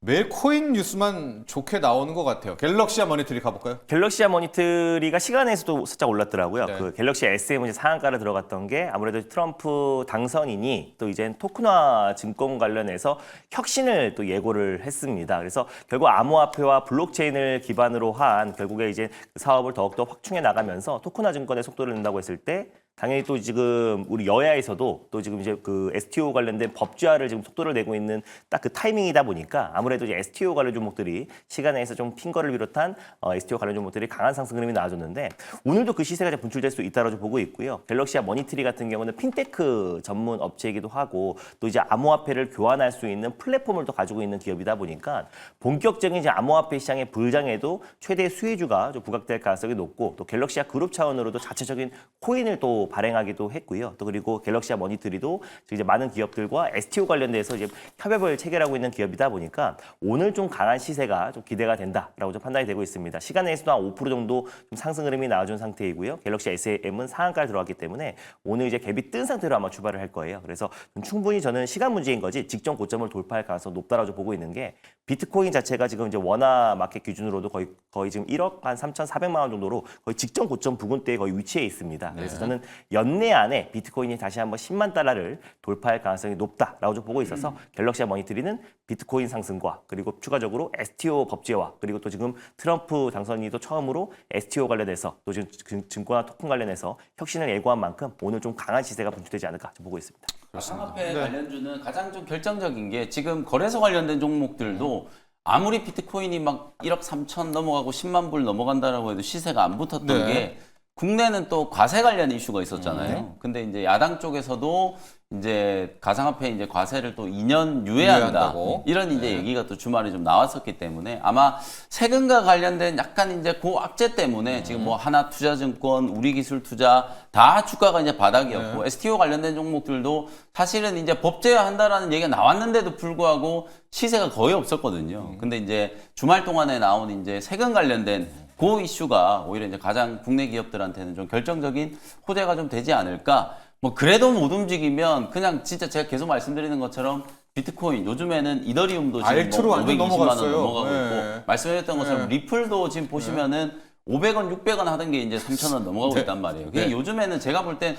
매일 코인 뉴스만 좋게 나오는 것 같아요. 갤럭시아 머니터리 가볼까요? 갤럭시아 머니터리가 시간에서도 살짝 올랐더라고요. 네. 그 갤럭시 SM 이제 상한가를 들어갔던 게 아무래도 트럼프 당선인이 또 이제 토큰화 증권 관련해서 혁신을 또 예고를 했습니다. 그래서 결국 암호화폐와 블록체인을 기반으로 한 결국에 이제 그 사업을 더욱더 확충해 나가면서 토큰화 증권에 속도를 낸다고 했을 때 당연히 또 지금 우리 여야에서도 또 지금 이제 그 STO 관련된 법제화를 지금 속도를 내고 있는 딱 그 타이밍이다 보니까 아무래도 이제 STO 관련 종목들이 시간에서 좀 핀 거를 비롯한 STO 관련 종목들이 강한 상승 흐름이 나와줬는데 오늘도 그 시세가 분출될 수 있다고 보고 있고요. 갤럭시아 머니터리 같은 경우는 핀테크 전문 업체이기도 하고 또 이제 암호화폐를 교환할 수 있는 플랫폼을 또 가지고 있는 기업이다 보니까 본격적인 이제 암호화폐 시장의 불장에도 최대 수혜주가 좀 부각될 가능성이 높고 또 갤럭시아 그룹 차원으로도 자체적인 코인을 또 발행하기도 했고요. 또 그리고 갤럭시아 머니터리도 이제 많은 기업들과 STO 관련돼서 이제 협업을 체결하고 있는 기업이다 보니까 오늘 좀 강한 시세가 좀 기대가 된다라고 좀 판단이 되고 있습니다. 시간 내에서도 한 5% 정도 좀 상승 흐름이 나와준 상태이고요. 갤럭시아 SM은 상한가를 들어갔기 때문에 오늘 이제 갭이 뜬 상태로 아마 출발을 할 거예요. 그래서 좀 충분히 저는 시간 문제인 거지 직전 고점을 돌파할 가능성이 높다라고 보고 있는 게 비트코인 자체가 지금 이제 원화 마켓 기준으로도 거의 지금 1억 한 3,400만 원 정도로 거의 직전 고점 부근대에 거의 위치해 있습니다. 그래서 저는 연내 안에 비트코인이 다시 한번 10만 달러를 돌파할 가능성이 높다라고 좀 보고 있어서 갤럭시아 머니터리는 비트코인 상승과 그리고 추가적으로 STO 법제화 그리고 또 지금 트럼프 당선인도 처음으로 STO 관련해서 또 지금 증권화 토큰 관련해서 혁신을 예고한 만큼 오늘 좀 강한 시세가 분출되지 않을까 좀 보고 있습니다. 가상화폐 관련주는 가장 좀 결정적인 게 지금 거래소 관련된 종목들도 아무리 비트코인이 막 1억 3천 넘어가고 10만 불 넘어간다라고 해도 시세가 안 붙었던 네. 게 국내는 또 과세 관련 이슈가 있었잖아요. 근데 이제 야당 쪽에서도 이제 가상화폐 이제 과세를 또 2년 유예한다. 유예한다고. 이런 이제 얘기가 또 주말에 좀 나왔었기 때문에 아마 세금과 관련된 약간 이제 그 악재 때문에 지금 뭐 하나투자증권, 우리기술투자 다 주가가 이제 바닥이었고 STO 관련된 종목들도 사실은 이제 법제화한다라는 얘기가 나왔는데도 불구하고 시세가 거의 없었거든요. 근데 이제 주말 동안에 나온 이제 세금 관련된 그 이슈가 오히려 이제 가장 국내 기업들한테는 좀 결정적인 호재가 좀 되지 않을까. 뭐 그래도 못 움직이면 그냥 진짜 제가 계속 말씀드리는 것처럼 비트코인 요즘에는 이더리움도 지금 알트로 뭐 완전 520만 원 넘어갔어요. 넘어가고 네. 있고 말씀드렸던 것처럼 리플도 지금 보시면은 500원, 600원 하던 게 이제 3,000원 넘어가고 있단 말이에요. 그게 요즘에는 제가 볼 땐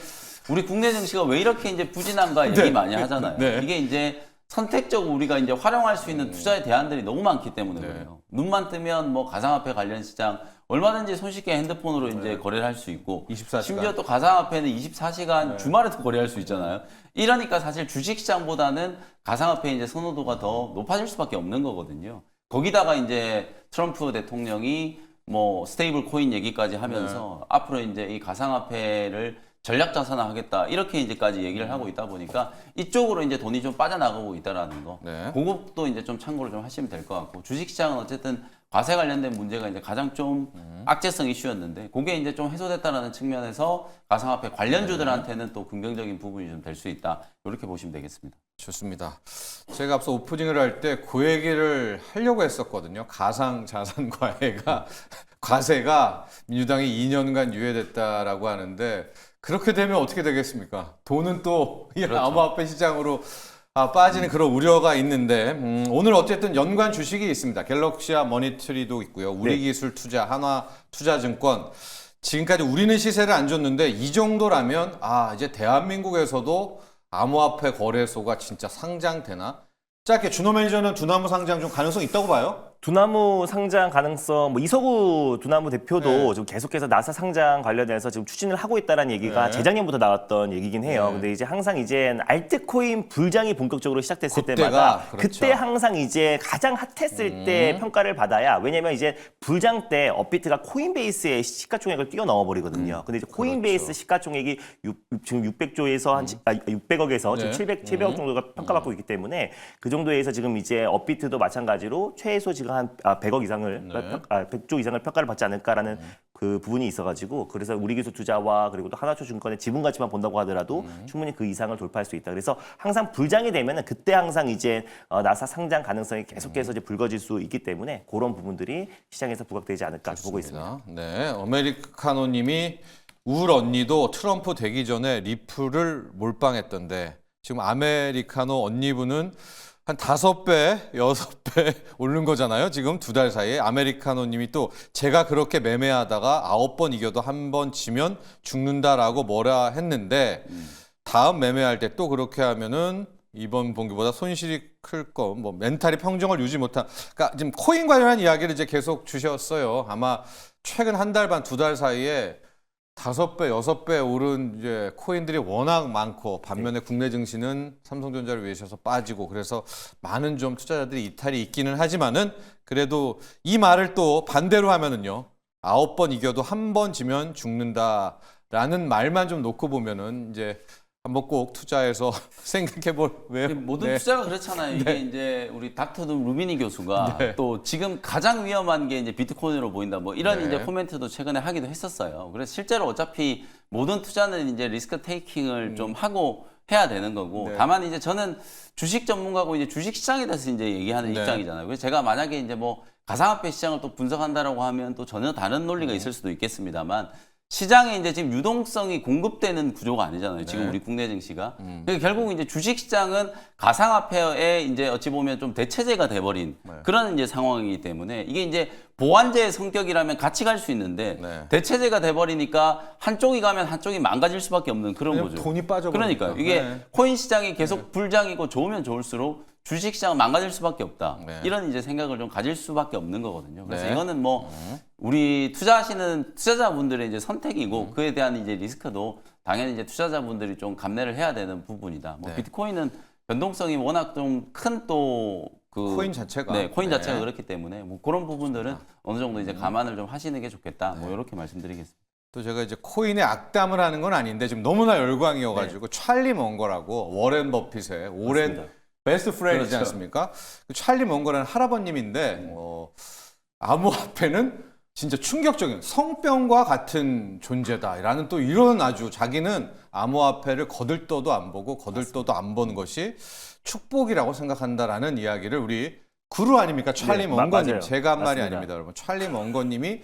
우리 국내 증시가 왜 이렇게 이제 부진한가 얘기 많이 하잖아요. 이게 이제 선택적으로 우리가 이제 활용할 수 있는 투자의 대안들이 너무 많기 때문에 그래요. 눈만 뜨면 뭐 가상화폐 관련 시장 얼마든지 손쉽게 핸드폰으로 이제 거래를 할 수 있고 24시간. 심지어 또 가상화폐는 24시간 주말에도 거래할 수 있잖아요. 이러니까 사실 주식시장보다는 가상화폐 이제 선호도가 더 높아질 수밖에 없는 거거든요. 거기다가 이제 트럼프 대통령이 뭐 스테이블 코인 얘기까지 하면서 앞으로 이제 이 가상화폐를 전략 자산화하겠다 이렇게 이제까지 얘기를 하고 있다 보니까 이쪽으로 이제 돈이 좀 빠져나가고 있다라는 거. 네. 그것도 이제 좀 참고를 좀 하시면 될 것 같고 주식시장은 어쨌든 과세 관련된 문제가 이제 가장 좀 악재성 이슈였는데 그게 이제 좀 해소됐다라는 측면에서 가상화폐 관련주들한테는 또 긍정적인 부분이 좀 될 수 있다 이렇게 보시면 되겠습니다. 좋습니다. 제가 앞서 오프닝을 할 때 그 얘기를 하려고 했었거든요. 가상 자산 과세가 민주당이 2년간 유예됐다라고 하는데 그렇게 되면 어떻게 되겠습니까? 돈은 또 이 암호화폐 시장으로 빠지는 그런 우려가 있는데 오늘 어쨌든 연관 주식이 있습니다. 갤럭시아 머니터리도 있고요. 우리기술투자, 하나투자증권. 지금까지 우리는 시세를 안 줬는데 이 정도라면 이제 대한민국에서도 암호화폐 거래소가 진짜 상장되나? 짧게 준호 매니저는 두나무 상장 좀 가능성 있다고 봐요? 두나무 상장 가능성, 뭐 이서구 두나무 대표도 지금 계속해서 나사 상장 관련해서 지금 추진을 하고 있다는 얘기가 재작년부터 나왔던 얘기긴 해요. 근데 이제 항상 이제 알트코인 불장이 본격적으로 시작됐을 그때가, 때마다 그렇죠. 그때 항상 이제 가장 핫했을 때 평가를 받아야 왜냐면 이제 불장 때 업비트가 코인베이스의 시가총액을 뛰어넘어 버리거든요. 근데 이제 코인베이스 시가총액이 지금 600조에서 한 600억에서 지금 700억 정도가 평가받고 있기 때문에 그 정도에서 지금 이제 업비트도 마찬가지로 최소 지금 한 100억 이상을 100조 이상을 평가를 받지 않을까라는 그 부분이 있어가지고 그래서 우리기술투자와 그리고 또 하나투자증권의 지분 가치만 본다고 하더라도 충분히 그 이상을 돌파할 수 있다. 그래서 항상 불장이 되면은 그때 항상 이제 나사 상장 가능성이 계속해서 이제 불거질 수 있기 때문에 그런 부분들이 시장에서 부각되지 않을까 보고 있습니다. 네, 아메리카노님이 울 언니도 트럼프 되기 전에 리플을 몰빵했던데 지금 아메리카노 언니분은 한 5배, 6배 오른 거잖아요. 지금 2달 사이에. 아메리카노님이 또 제가 그렇게 매매하다가 9번 이겨도 한 번 지면 죽는다라고 뭐라 했는데 다음 매매할 때 또 그렇게 하면은 이번 분기보다 손실이 클 거, 뭐 멘탈이 평정을 유지 못한. 그러니까 지금 코인 관련한 이야기를 이제 계속 주셨어요. 아마 최근 한 달 반, 2달 사이에 5배, 6배 오른 이제 코인들이 워낙 많고 반면에 국내 증시는 삼성전자를 위해서 빠지고 그래서 많은 좀 투자자들이 이탈이 있기는 하지만은 그래도 이 말을 또 반대로 하면은요. 9번 이겨도 한 번 지면 죽는다라는 말만 좀 놓고 보면은 이제 한번 꼭 투자해서 생각해 볼 왜 모든 네. 투자가 그렇잖아요. 이게 이제 우리 닥터 루미니 교수가 네. 또 지금 가장 위험한 게 이제 비트코인으로 보인다. 뭐 이런 네. 이제 코멘트도 최근에 하기도 했었어요. 그래서 실제로 어차피 모든 투자는 이제 리스크 테이킹을 좀 하고 해야 되는 거고. 네. 다만 이제 저는 주식 전문가고 이제 주식 시장에 대해서 이제 얘기하는 네. 입장이잖아요. 그래서 제가 만약에 이제 뭐 가상화폐 시장을 또 분석한다라고 하면 또 전혀 다른 논리가 있을 수도 있겠습니다만 시장에 이제 지금 유동성이 공급되는 구조가 아니잖아요. 지금 네. 우리 국내 증시가. 그러니까 결국 이제 주식 시장은 가상화폐에 이제 어찌 보면 좀 대체제가 돼버린 네. 그런 이제 상황이기 때문에 이게 이제 보완제의 성격이라면 같이 갈 수 있는데 네. 대체제가 돼버리니까 한쪽이 가면 한쪽이 망가질 수밖에 없는 그런 왜냐면 거죠. 돈이 빠져버리니까. 그러니까요. 이게 네. 코인 시장이 계속 불장이고 좋으면 좋을수록 주식 시장은 망가질 수밖에 없다. 네. 이런 이제 생각을 좀 가질 수밖에 없는 거거든요. 그래서 네. 이거는 뭐 우리 투자하시는 투자자분들의 이제 선택이고 그에 대한 이제 리스크도 당연히 이제 투자자분들이 좀 감내를 해야 되는 부분이다. 뭐 네. 비트코인은 변동성이 워낙 좀 큰 또 그 코인 자체가. 네, 코인 네. 자체가 그렇기 때문에 뭐 그런 부분들은 어느 정도 이제 감안을 좀 하시는 게 좋겠다. 뭐 이렇게 말씀드리겠습니다. 또 제가 이제 코인에 악담을 하는 건 아닌데 지금 너무나 열광이어가지고 찰리 먼거라고 워렌 버핏의 오랜 맞습니다. 베스트 프렌드지 그렇죠. 않습니까? 그 찰리 먼거라는 할아버님인데 암호화폐는 진짜 충격적인 성병과 같은 존재다라는 또 이런 아주 자기는 암호화폐를 거들떠도 안 보고 거들떠도 안 보는 것이 축복이라고 생각한다라는 이야기를 우리 구루 아닙니까? 찰리 네, 먼거님. 맞아요. 제가 한 말이 맞습니다. 아닙니다, 여러분. 찰리 먼거님이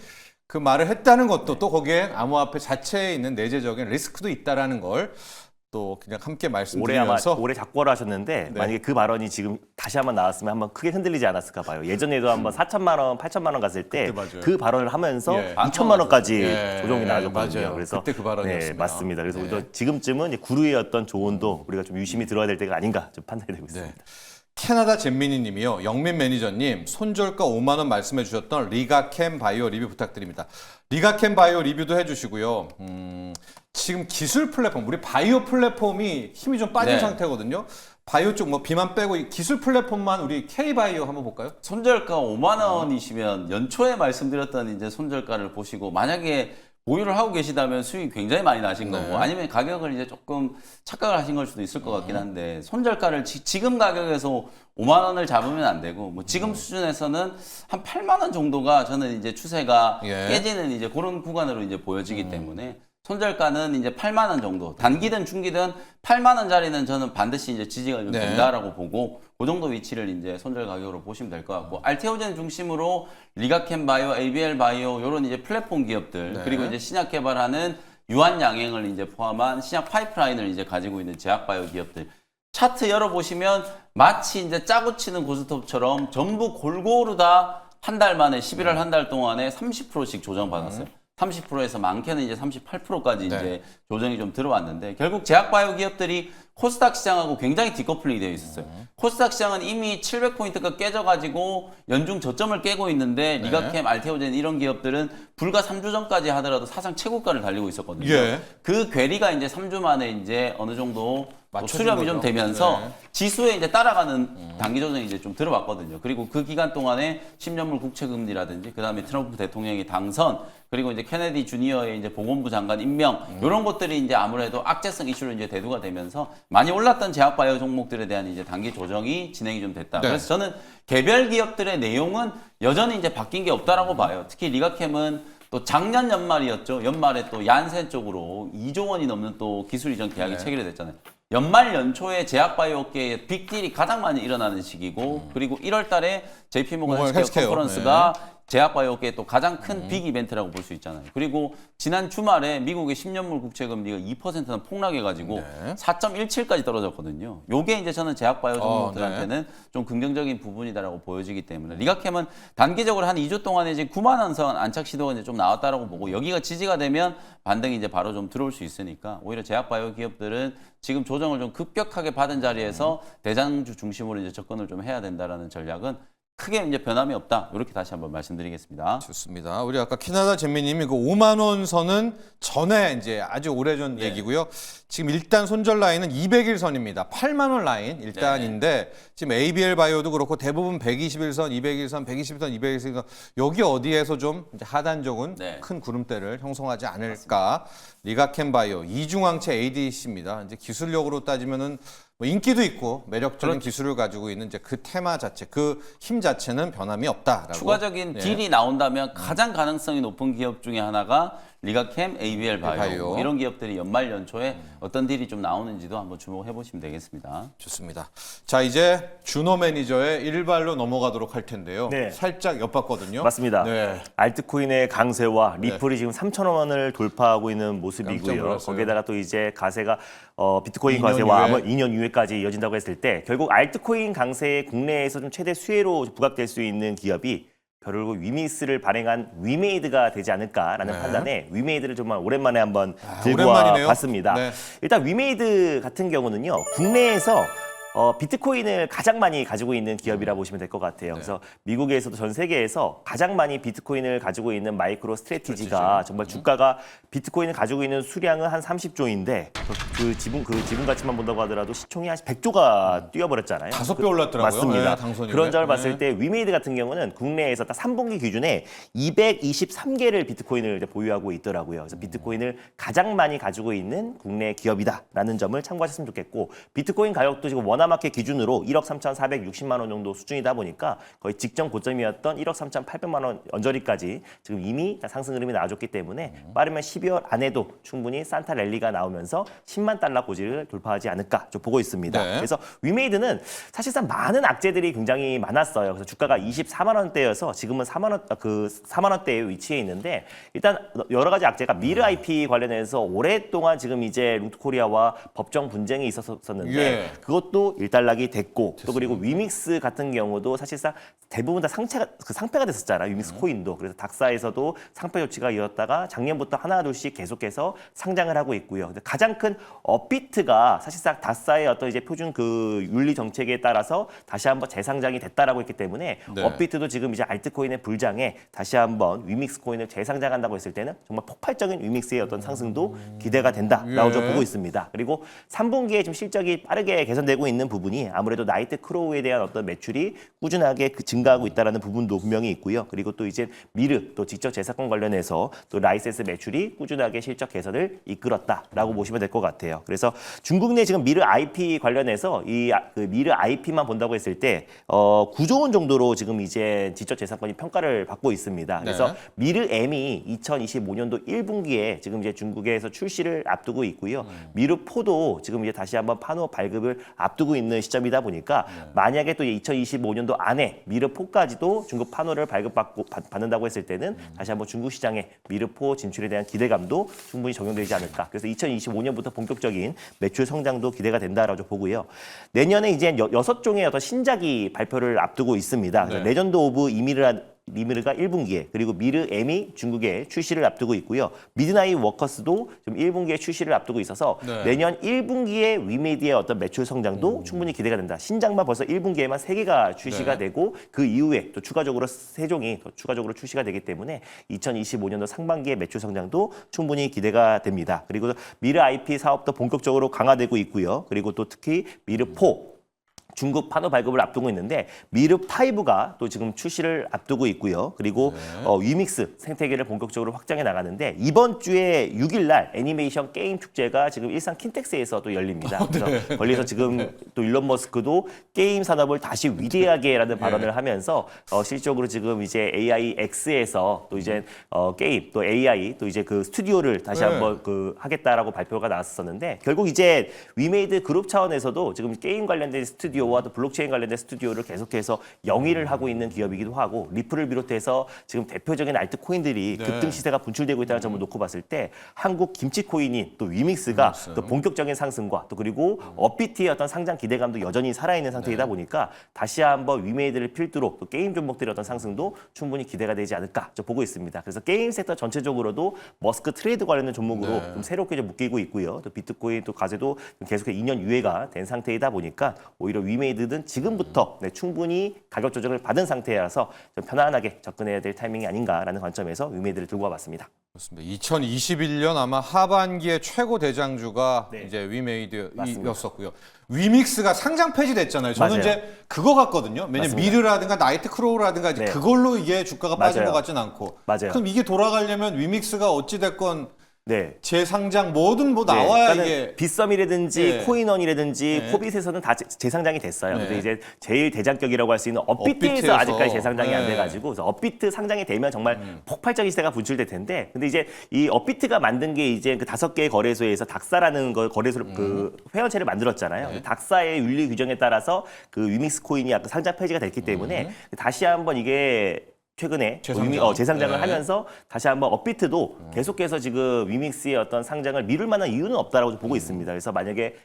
그 말을 했다는 것도 또 거기에 암호화폐 자체에 있는 내재적인 리스크도 있다라는 걸 또 그냥 함께 올해 아마 말씀드리면서 올해 작고를 하셨는데 네. 만약에 그 발언이 지금 다시 한번 나왔으면 한번 크게 흔들리지 않았을까 봐요. 예전에도 한번 4천만 원, 8천만 원 갔을 때 그때 맞아요. 그 발언을 하면서 예. 2천만 원까지 예, 조정이 예, 나아졌거든요. 맞아요. 그래서 그때 그 발언이었습니다. 네, 맞습니다. 그래서 네. 우리도 지금쯤은 이제 구루의 어떤 조언도 우리가 좀 유심히 들어야 될 때가 아닌가 좀 판단이 되고 있습니다. 네. 캐나다 잼민이 님이요. 영민 매니저님, 손절가 5만 원 말씀해 주셨던 리가캠 바이오 리뷰 부탁드립니다. 리가캠 바이오 리뷰도 해 주시고요. 지금 기술 플랫폼, 우리 바이오 플랫폼이 힘이 좀 빠진 네. 상태거든요. 바이오 쪽 뭐 비만 빼고 이 기술 플랫폼만 우리 K바이오 한번 볼까요? 손절가 5만 원이시면 연초에 말씀드렸던 이제 손절가를 보시고 만약에 보유를 하고 계시다면 수익이 굉장히 많이 나신 네. 거고 아니면 가격을 이제 조금 착각을 하신 걸 수도 있을 것 같긴 한데 손절가를 지금 가격에서 5만 원을 잡으면 안 되고 뭐 지금 수준에서는 한 8만 원 정도가 저는 이제 추세가 예. 깨지는 이제 그런 구간으로 이제 보여지기 때문에 손절가는 이제 8만 원 정도 단기든 중기든 8만 원짜리는 저는 반드시 이제 지지가 좀 네. 된다라고 보고 그 정도 위치를 이제 손절 가격으로 보시면 될 것 같고 알테오젠 중심으로 리가캠 바이오, ABL 바이오 이런 이제 플랫폼 기업들 네. 그리고 이제 신약 개발하는 유한 양행을 이제 포함한 신약 파이프라인을 이제 가지고 있는 제약 바이오 기업들 차트 열어보시면 마치 이제 짜고 치는 고스톱처럼 전부 골고루 다 한 달 만에 11월 한 달 동안에 30%씩 조정받았어요. 30%에서 많게는 이제 38%까지 네. 이제 조정이 좀 들어왔는데 결국 제약 바이오 기업들이 코스닥 시장하고 굉장히 디커플링이 되어 있었어요. 코스닥 시장은 이미 700포인트가 깨져가지고 연중 저점을 깨고 있는데 리가캠, 알테오젠 이런 기업들은 불과 3주 전까지 하더라도 사상 최고가를 달리고 있었거든요. 예. 그 괴리가 이제 3주 만에 이제 어느 정도 또 맞춰진 수렴이 좀 거죠. 되면서 네. 지수에 이제 따라가는 단기 조정이 이제 좀 들어왔거든요. 그리고 그 기간 동안에 10년물 국채 금리라든지 그다음에 트럼프 대통령이 당선 그리고 이제 케네디 주니어의 이제 보건부 장관 임명 이런 것들이 이제 아무래도 악재성 이슈로 이제 대두가 되면서 많이 올랐던 제약 바이오 종목들에 대한 이제 단기 조정이 진행이 좀 됐다. 네. 그래서 저는 개별 기업들의 내용은 여전히 이제 바뀐 게 없다라고 봐요. 특히 리가캠은 또 작년 연말이었죠. 연말에 또 얀센 쪽으로 2조 원이 넘는 또 기술 이전 계약이 네. 체결이 됐잖아요. 연말 연초에 제약 바이오 업계에 빅딜이 가장 많이 일어나는 시기고 그리고 1월 달에 JP 모건 모건 헬스케어 헬스케어. 컨퍼런스가 제약바이오계의 또 가장 큰 빅 이벤트라고 볼 수 있잖아요. 그리고 지난 주말에 미국의 10년물 국채 금리가 2%나 폭락해가지고 네. 4.17까지 떨어졌거든요. 요게 이제 저는 제약바이오 종목들한테는 네. 좀 긍정적인 부분이다라고 보여지기 때문에 리가캠은 단기적으로 한 2주 동안에 이제 9만 원 선 안착 시도가 이제 좀 나왔다라고 보고 여기가 지지가 되면 반등이 이제 바로 좀 들어올 수 있으니까 오히려 제약바이오 기업들은 지금 조정을 좀 급격하게 받은 자리에서 대장주 중심으로 이제 접근을 좀 해야 된다라는 전략은 크게 이제 변함이 없다. 이렇게 다시 한번 말씀드리겠습니다. 좋습니다. 우리 아까 캐나다 잼미님이 그 5만 원 선은 전에 이제 아주 오래전 얘기고요. 지금 일단 손절 라인은 200일 선입니다. 8만 원 라인 일단인데 지금 ABL 바이오도 그렇고 대부분 121선, 201선, 120선, 201선 여기 어디에서 좀 이제 하단 쪽은 큰 구름대를 형성하지 않을까. 리가캠 바이오 이중항체 ADC입니다. 이제 기술력으로 따지면은 뭐 인기도 있고 매력적인 기술을 가지고 있는 이제 그 테마 자체, 그 힘 자체는 변함이 없다라고. 추가적인 딜이 나온다면 가장 가능성이 높은 기업 중에 하나가 리가캠, ABL 바이오 이런 기업들이 연말 연초에 어떤 딜이 좀 나오는지도 한번 주목해 보시면 되겠습니다. 좋습니다. 자 이제 준호 매니저의 일발로 넘어가도록 할 텐데요. 네. 살짝 엿봤거든요. 맞습니다. 네. 알트코인의 강세와 리플이 지금 3,000원을 돌파하고 있는 깜짝 모습이고요. 놀랐어요. 거기에다가 또 이제 가세가 비트코인 2년 과세와 이후에. 아마 2년 이후에까지 이어진다고 했을 때 결국 알트코인 강세의 국내에서 좀 최대 수혜로 부각될 수 있는 기업이 결국 위믹스를 발행한 위메이드가 되지 않을까라는 판단에 위메이드를 정말 오랜만에 한번 들고 오랜만이네요. 와봤습니다. 네. 일단 위메이드 같은 경우는요. 국내에서 비트코인을 가장 많이 가지고 있는 기업이라 보시면 될 것 같아요. 그래서 미국에서도 전 세계에서 가장 많이 비트코인을 가지고 있는 마이크로 스트래티지가 정말 주가가 비트코인을 가지고 있는 수량은 한 30조인데 그 지분 가치만 본다고 하더라도 시총이 한 100조가 뛰어버렸잖아요. 5배 올랐더라고요. 맞습니다. 네, 당선이. 그런 점을 봤을 때 위메이드 같은 경우는 국내에서 딱 3분기 기준에 223개를 비트코인을 이제 보유하고 있더라고요. 그래서 비트코인을 가장 많이 가지고 있는 국내 기업이다라는 점을 참고하셨으면 좋겠고 비트코인 가격도 지금 워너마켓 기준으로 1억 3,460만 원 정도 수준이다 보니까 거의 직전 고점이었던 1억 3,800만 원 언저리까지 지금 이미 상승 흐름이 나와줬기 때문에 빠르면 12월 안에도 충분히 산타 랠리가 나오면서 10만 달러 고지를 돌파하지 않을까 좀 보고 있습니다. 네. 그래서 위메이드는 사실상 많은 악재들이 굉장히 많았어요. 그래서 주가가 24만 원대여서 지금은 4만 원대에 위치해 있는데 일단 여러 가지 악재가 미르 IP 관련해서 오랫동안 지금 이제 루트코리아와 법정 분쟁이 있었었는데 그것도 일단락이 됐고 또 그리고 위믹스 같은 경우도 사실상 대부분 다 상패가 됐었잖아요. 위믹스 코인도. 그래서 닥사에서도 상패 조치가 이었다가 작년부터 하나둘씩 계속해서 상장을 하고 있고요. 근데 가장 큰 업비트가 사실상 닥사의 어떤 이제 표준 그 윤리 정책에 따라서 다시 한번 재상장이 됐다라고 했기 때문에 업비트도 지금 이제 알트코인의 불장에 다시 한번 위믹스 코인을 재상장한다고 했을 때는 정말 폭발적인 위믹스의 어떤 상승도 기대가 된다라고 좀 보고 있습니다. 그리고 3분기에 지금 실적이 빠르게 개선되고 있는 부분이 아무래도 나이트 크로우에 대한 어떤 매출이 꾸준하게 증가하고 있다라는 부분도 분명히 있고요. 그리고 또 이제 미르 또 지적 재산권 관련해서 또 라이센스 매출이 꾸준하게 실적 개선을 이끌었다라고 보시면 될 것 같아요. 그래서 중국 내 지금 미르 IP 관련해서 그 미르 IP만 본다고 했을 때 9조 원 정도로 지금 이제 지적 재산권이 평가를 받고 있습니다. 그래서 미르 M이 2025년도 1분기에 지금 이제 중국에서 출시를 앞두고 있고요. 미르 4도 지금 이제 다시 한번 판호 발급을 앞두고 있는 시점이다 보니까 만약에 또 2025년도 안에 미르 4까지도 중국 판호를 받는다고 했을 때는 다시 한번 중국 시장에 미르 4 진출에 대한 기대감도 충분히 적용되지 않을까. 그래서 2025년부터 본격적인 매출 성장도 기대가 된다라고 보고요. 내년에 이제 6종의 어떤 신작이 발표를 앞두고 있습니다. 레전드 오브 미르가 1분기에 그리고 미르 M이 중국에 출시를 앞두고 있고요. 미드나잇 워커스도 좀 1분기에 출시를 앞두고 있어서 내년 1분기에 위메이드의 어떤 매출 성장도 충분히 기대가 된다. 신작만 벌써 1분기에만 3개가 출시가 되고 그 이후에 또 추가적으로 3종이 더 추가적으로 출시가 되기 때문에 2025년도 상반기의 매출 성장도 충분히 기대가 됩니다. 그리고 미르 IP 사업도 본격적으로 강화되고 있고요. 그리고 또 특히 미르 4 중국 판호 발급을 앞두고 있는데 미르5가 또 지금 출시를 앞두고 있고요. 그리고 위믹스 생태계를 본격적으로 확장해 나가는데 이번 주에 6일 날 애니메이션 게임 축제가 지금 일산 킨텍스에서 또 열립니다. 그래서 걸려서 지금 또 일론 머스크도 게임 산업을 다시 위대하게라는 발언을 하면서 실적으로 지금 이제 AIX에서 또 이제 게임 또 AI 또 이제 그 스튜디오를 다시 한번 그 하겠다라고 발표가 나왔었는데 결국 이제 위메이드 그룹 차원에서도 지금 게임 관련된 스튜디오 스튜디오와 또 블록체인 관련된 스튜디오를 계속해서 영위를 하고 있는 기업이기도 하고 리플을 비롯해서 지금 대표적인 알트코인들이 네. 급등 시세가 분출되고 있다는 점을 놓고 봤을 때 한국 김치코인인 또 위믹스가 또 본격적인 상승과 또 그리고 업비트의 어떤 상장 기대감도 여전히 살아있는 상태이다 보니까 다시 한번 위메이드를 필두로 또 게임 종목들의 어떤 상승도 충분히 기대가 되지 않을까 저 보고 있습니다. 그래서 게임 섹터 전체적으로도 머스크 트레이드 관련된 종목으로 좀 새롭게 좀 묶이고 있고요. 또 비트코인 또 가세도 계속해서 2년 유예가 된 상태이다 보니까 오히려 위메이드는 지금부터 충분히 가격 조정을 받은 상태라서 좀 편안하게 접근해야 될 타이밍이 아닌가라는 관점에서 위메이드를 들고 와봤습니다. 그렇습니다. 2021년 아마 하반기에 최고 대장주가 네. 이제 맞습니다. 위메이드였었고요. 위믹스가 상장 폐지됐잖아요. 저는 맞아요. 이제 그거 같거든요. 왜냐면 맞습니다. 미르라든가 나이트크로우라든가 이제 네. 그걸로 이게 주가가 빠진 맞아요. 것 같진 않고. 맞아요. 그럼 이게 돌아가려면 위믹스가 어찌 됐건 네. 재상장 뭐든 뭐 나와야 그러니까는 이게 빗썸이라든지 네. 코인원이라든지 네. 코빗에서는 다 재상장이 됐어요. 네. 근데 이제 제일 대장격이라고 할 수 있는 업비트에서 업비트에서. 아직까지 재상장이 안 네. 돼가지고 그래서 업비트 상장이 되면 정말 폭발적인 시세가 분출될 텐데 근데 이제 이 업비트가 만든 게 이제 그 5개의 거래소에서 닥사라는 걸 거래소를 그 회원체를 만들었잖아요. 네. 닥사의 윤리 규정에 따라서 그 위믹스 코인이 약간 상장 폐지가 됐기 때문에 다시 한번 이게 최근에 재상장. 재상장을 네. 하면서 다시 한번 업비트도 계속해서 지금 위믹스의 어떤 상장을 미룰 만한 이유는 없다라고 보고 있습니다. 그래서 만약에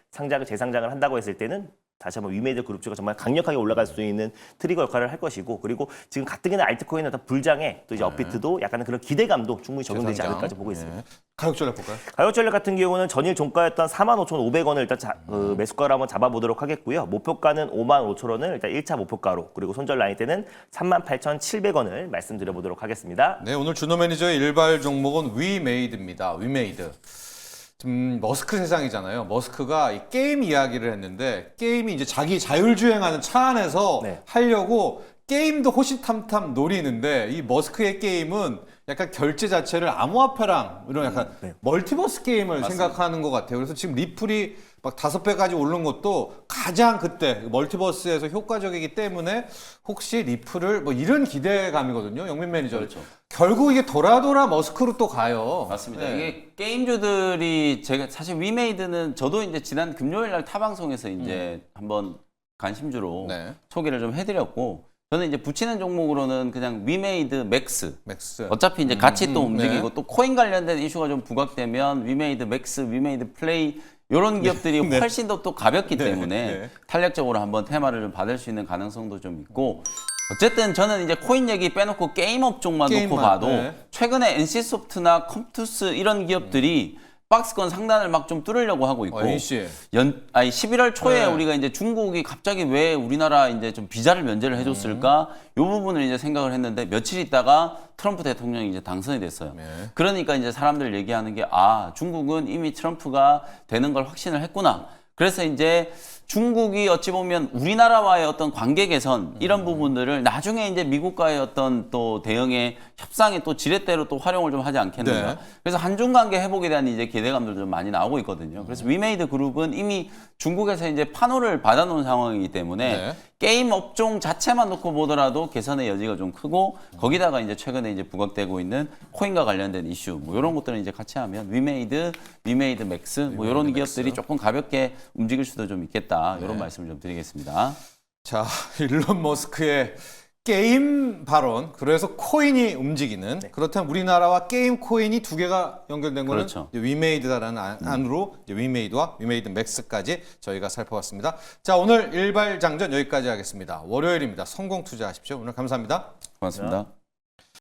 재상장을 한다고 했을 때는 다시 한번 위메이드 그룹주가 정말 강력하게 올라갈 수 있는 트리거 역할을 할 것이고 그리고 지금 가뜩이나 알트코인의 어떤 불장에 또 이제 업비트도 약간은 그런 기대감도 충분히 적용되지 재상장. 않을까 좀 보고 있습니다. 네. 가격 전략 볼까요? 가격 전략 같은 경우는 전일 종가였던 45,500원을 일단 매수가로 한번 잡아보도록 하겠고요. 목표가는 55,000원을 일단 1차 목표가로 그리고 손절 라인 때는 38,700원을 말씀드려보도록 하겠습니다. 네, 오늘 준호 매니저의 일발 종목은 위메이드입니다. 위메이드. 머스크 세상이잖아요. 머스크가 이 게임 이야기를 했는데 게임이 이제 자기 자율주행하는 차 안에서 네. 하려고 게임도 호시탐탐 노리는데 이 머스크의 게임은 약간 결제 자체를 암호화폐랑 이런 약간 멀티버스 게임을 생각하는 것 같아요. 그래서 지금 리플이 막 5배까지 오른 것도 가장 그때 멀티버스에서 효과적이기 때문에 혹시 리플을 뭐 이런 기대감이거든요. 영민 매니저. 그렇죠. 결국 이게 돌아 머스크로 또 가요. 맞습니다. 네. 이게 게임주들이 제가 사실 위메이드는 저도 이제 지난 금요일 날 타방송에서 이제 한번 관심주로 네. 소개를 좀 해드렸고 저는 이제 붙이는 종목으로는 그냥 위메이드 맥스. 맥스. 어차피 이제 같이 또 움직이고 네. 또 코인 관련된 이슈가 좀 부각되면 위메이드 맥스, 위메이드 플레이 이런 기업들이 네. 훨씬 더 또 가볍기 네. 때문에 네. 탄력적으로 한번 테마를 좀 받을 수 있는 가능성도 좀 있고 어쨌든 저는 이제 코인 얘기 빼놓고 게임 업종만 놓고 게임만, 봐도 네. 최근에 NC소프트나 컴투스 이런 기업들이 박스권 상단을 막 좀 뚫으려고 하고 있고 NC. 11월 초에 네. 우리가 이제 중국이 갑자기 왜 우리나라 이제 좀 비자를 면제를 해줬을까 이 부분을 이제 생각을 했는데 며칠 있다가 트럼프 대통령이 이제 당선이 됐어요. 네. 그러니까 이제 사람들 얘기하는 게 중국은 이미 트럼프가 되는 걸 확신을 했구나. 그래서 이제 중국이 어찌 보면 우리나라와의 어떤 관계 개선 이런 부분들을 나중에 이제 미국과의 어떤 또 대응의 협상의 또 지렛대로 또 활용을 좀 하지 않겠는가. 네. 그래서 한중 관계 회복에 대한 이제 기대감들도 좀 많이 나오고 있거든요. 그래서 위메이드 그룹은 이미 중국에서 이제 판호를 받아놓은 상황이기 때문에 네. 게임 업종 자체만 놓고 보더라도 개선의 여지가 좀 크고 거기다가 이제 최근에 이제 부각되고 있는 코인과 관련된 이슈 뭐 이런 것들은 이제 같이 하면 위메이드 맥스 뭐 이런 기업들이 조금 가볍게 움직일 수도 좀 있겠다 이런 말씀을 좀 드리겠습니다. 자, 일론 머스크의 게임 발언. 그래서 코인이 움직이는. 그렇다면 우리나라와 게임 코인이 두 개가 연결된 거는 그렇죠. 이제 위메이드다라는 안으로 이제 위메이드와 위메이드 맥스까지 저희가 살펴봤습니다. 자, 오늘 일발 장전 여기까지 하겠습니다. 월요일입니다. 성공 투자하십시오. 오늘 감사합니다. 고맙습니다.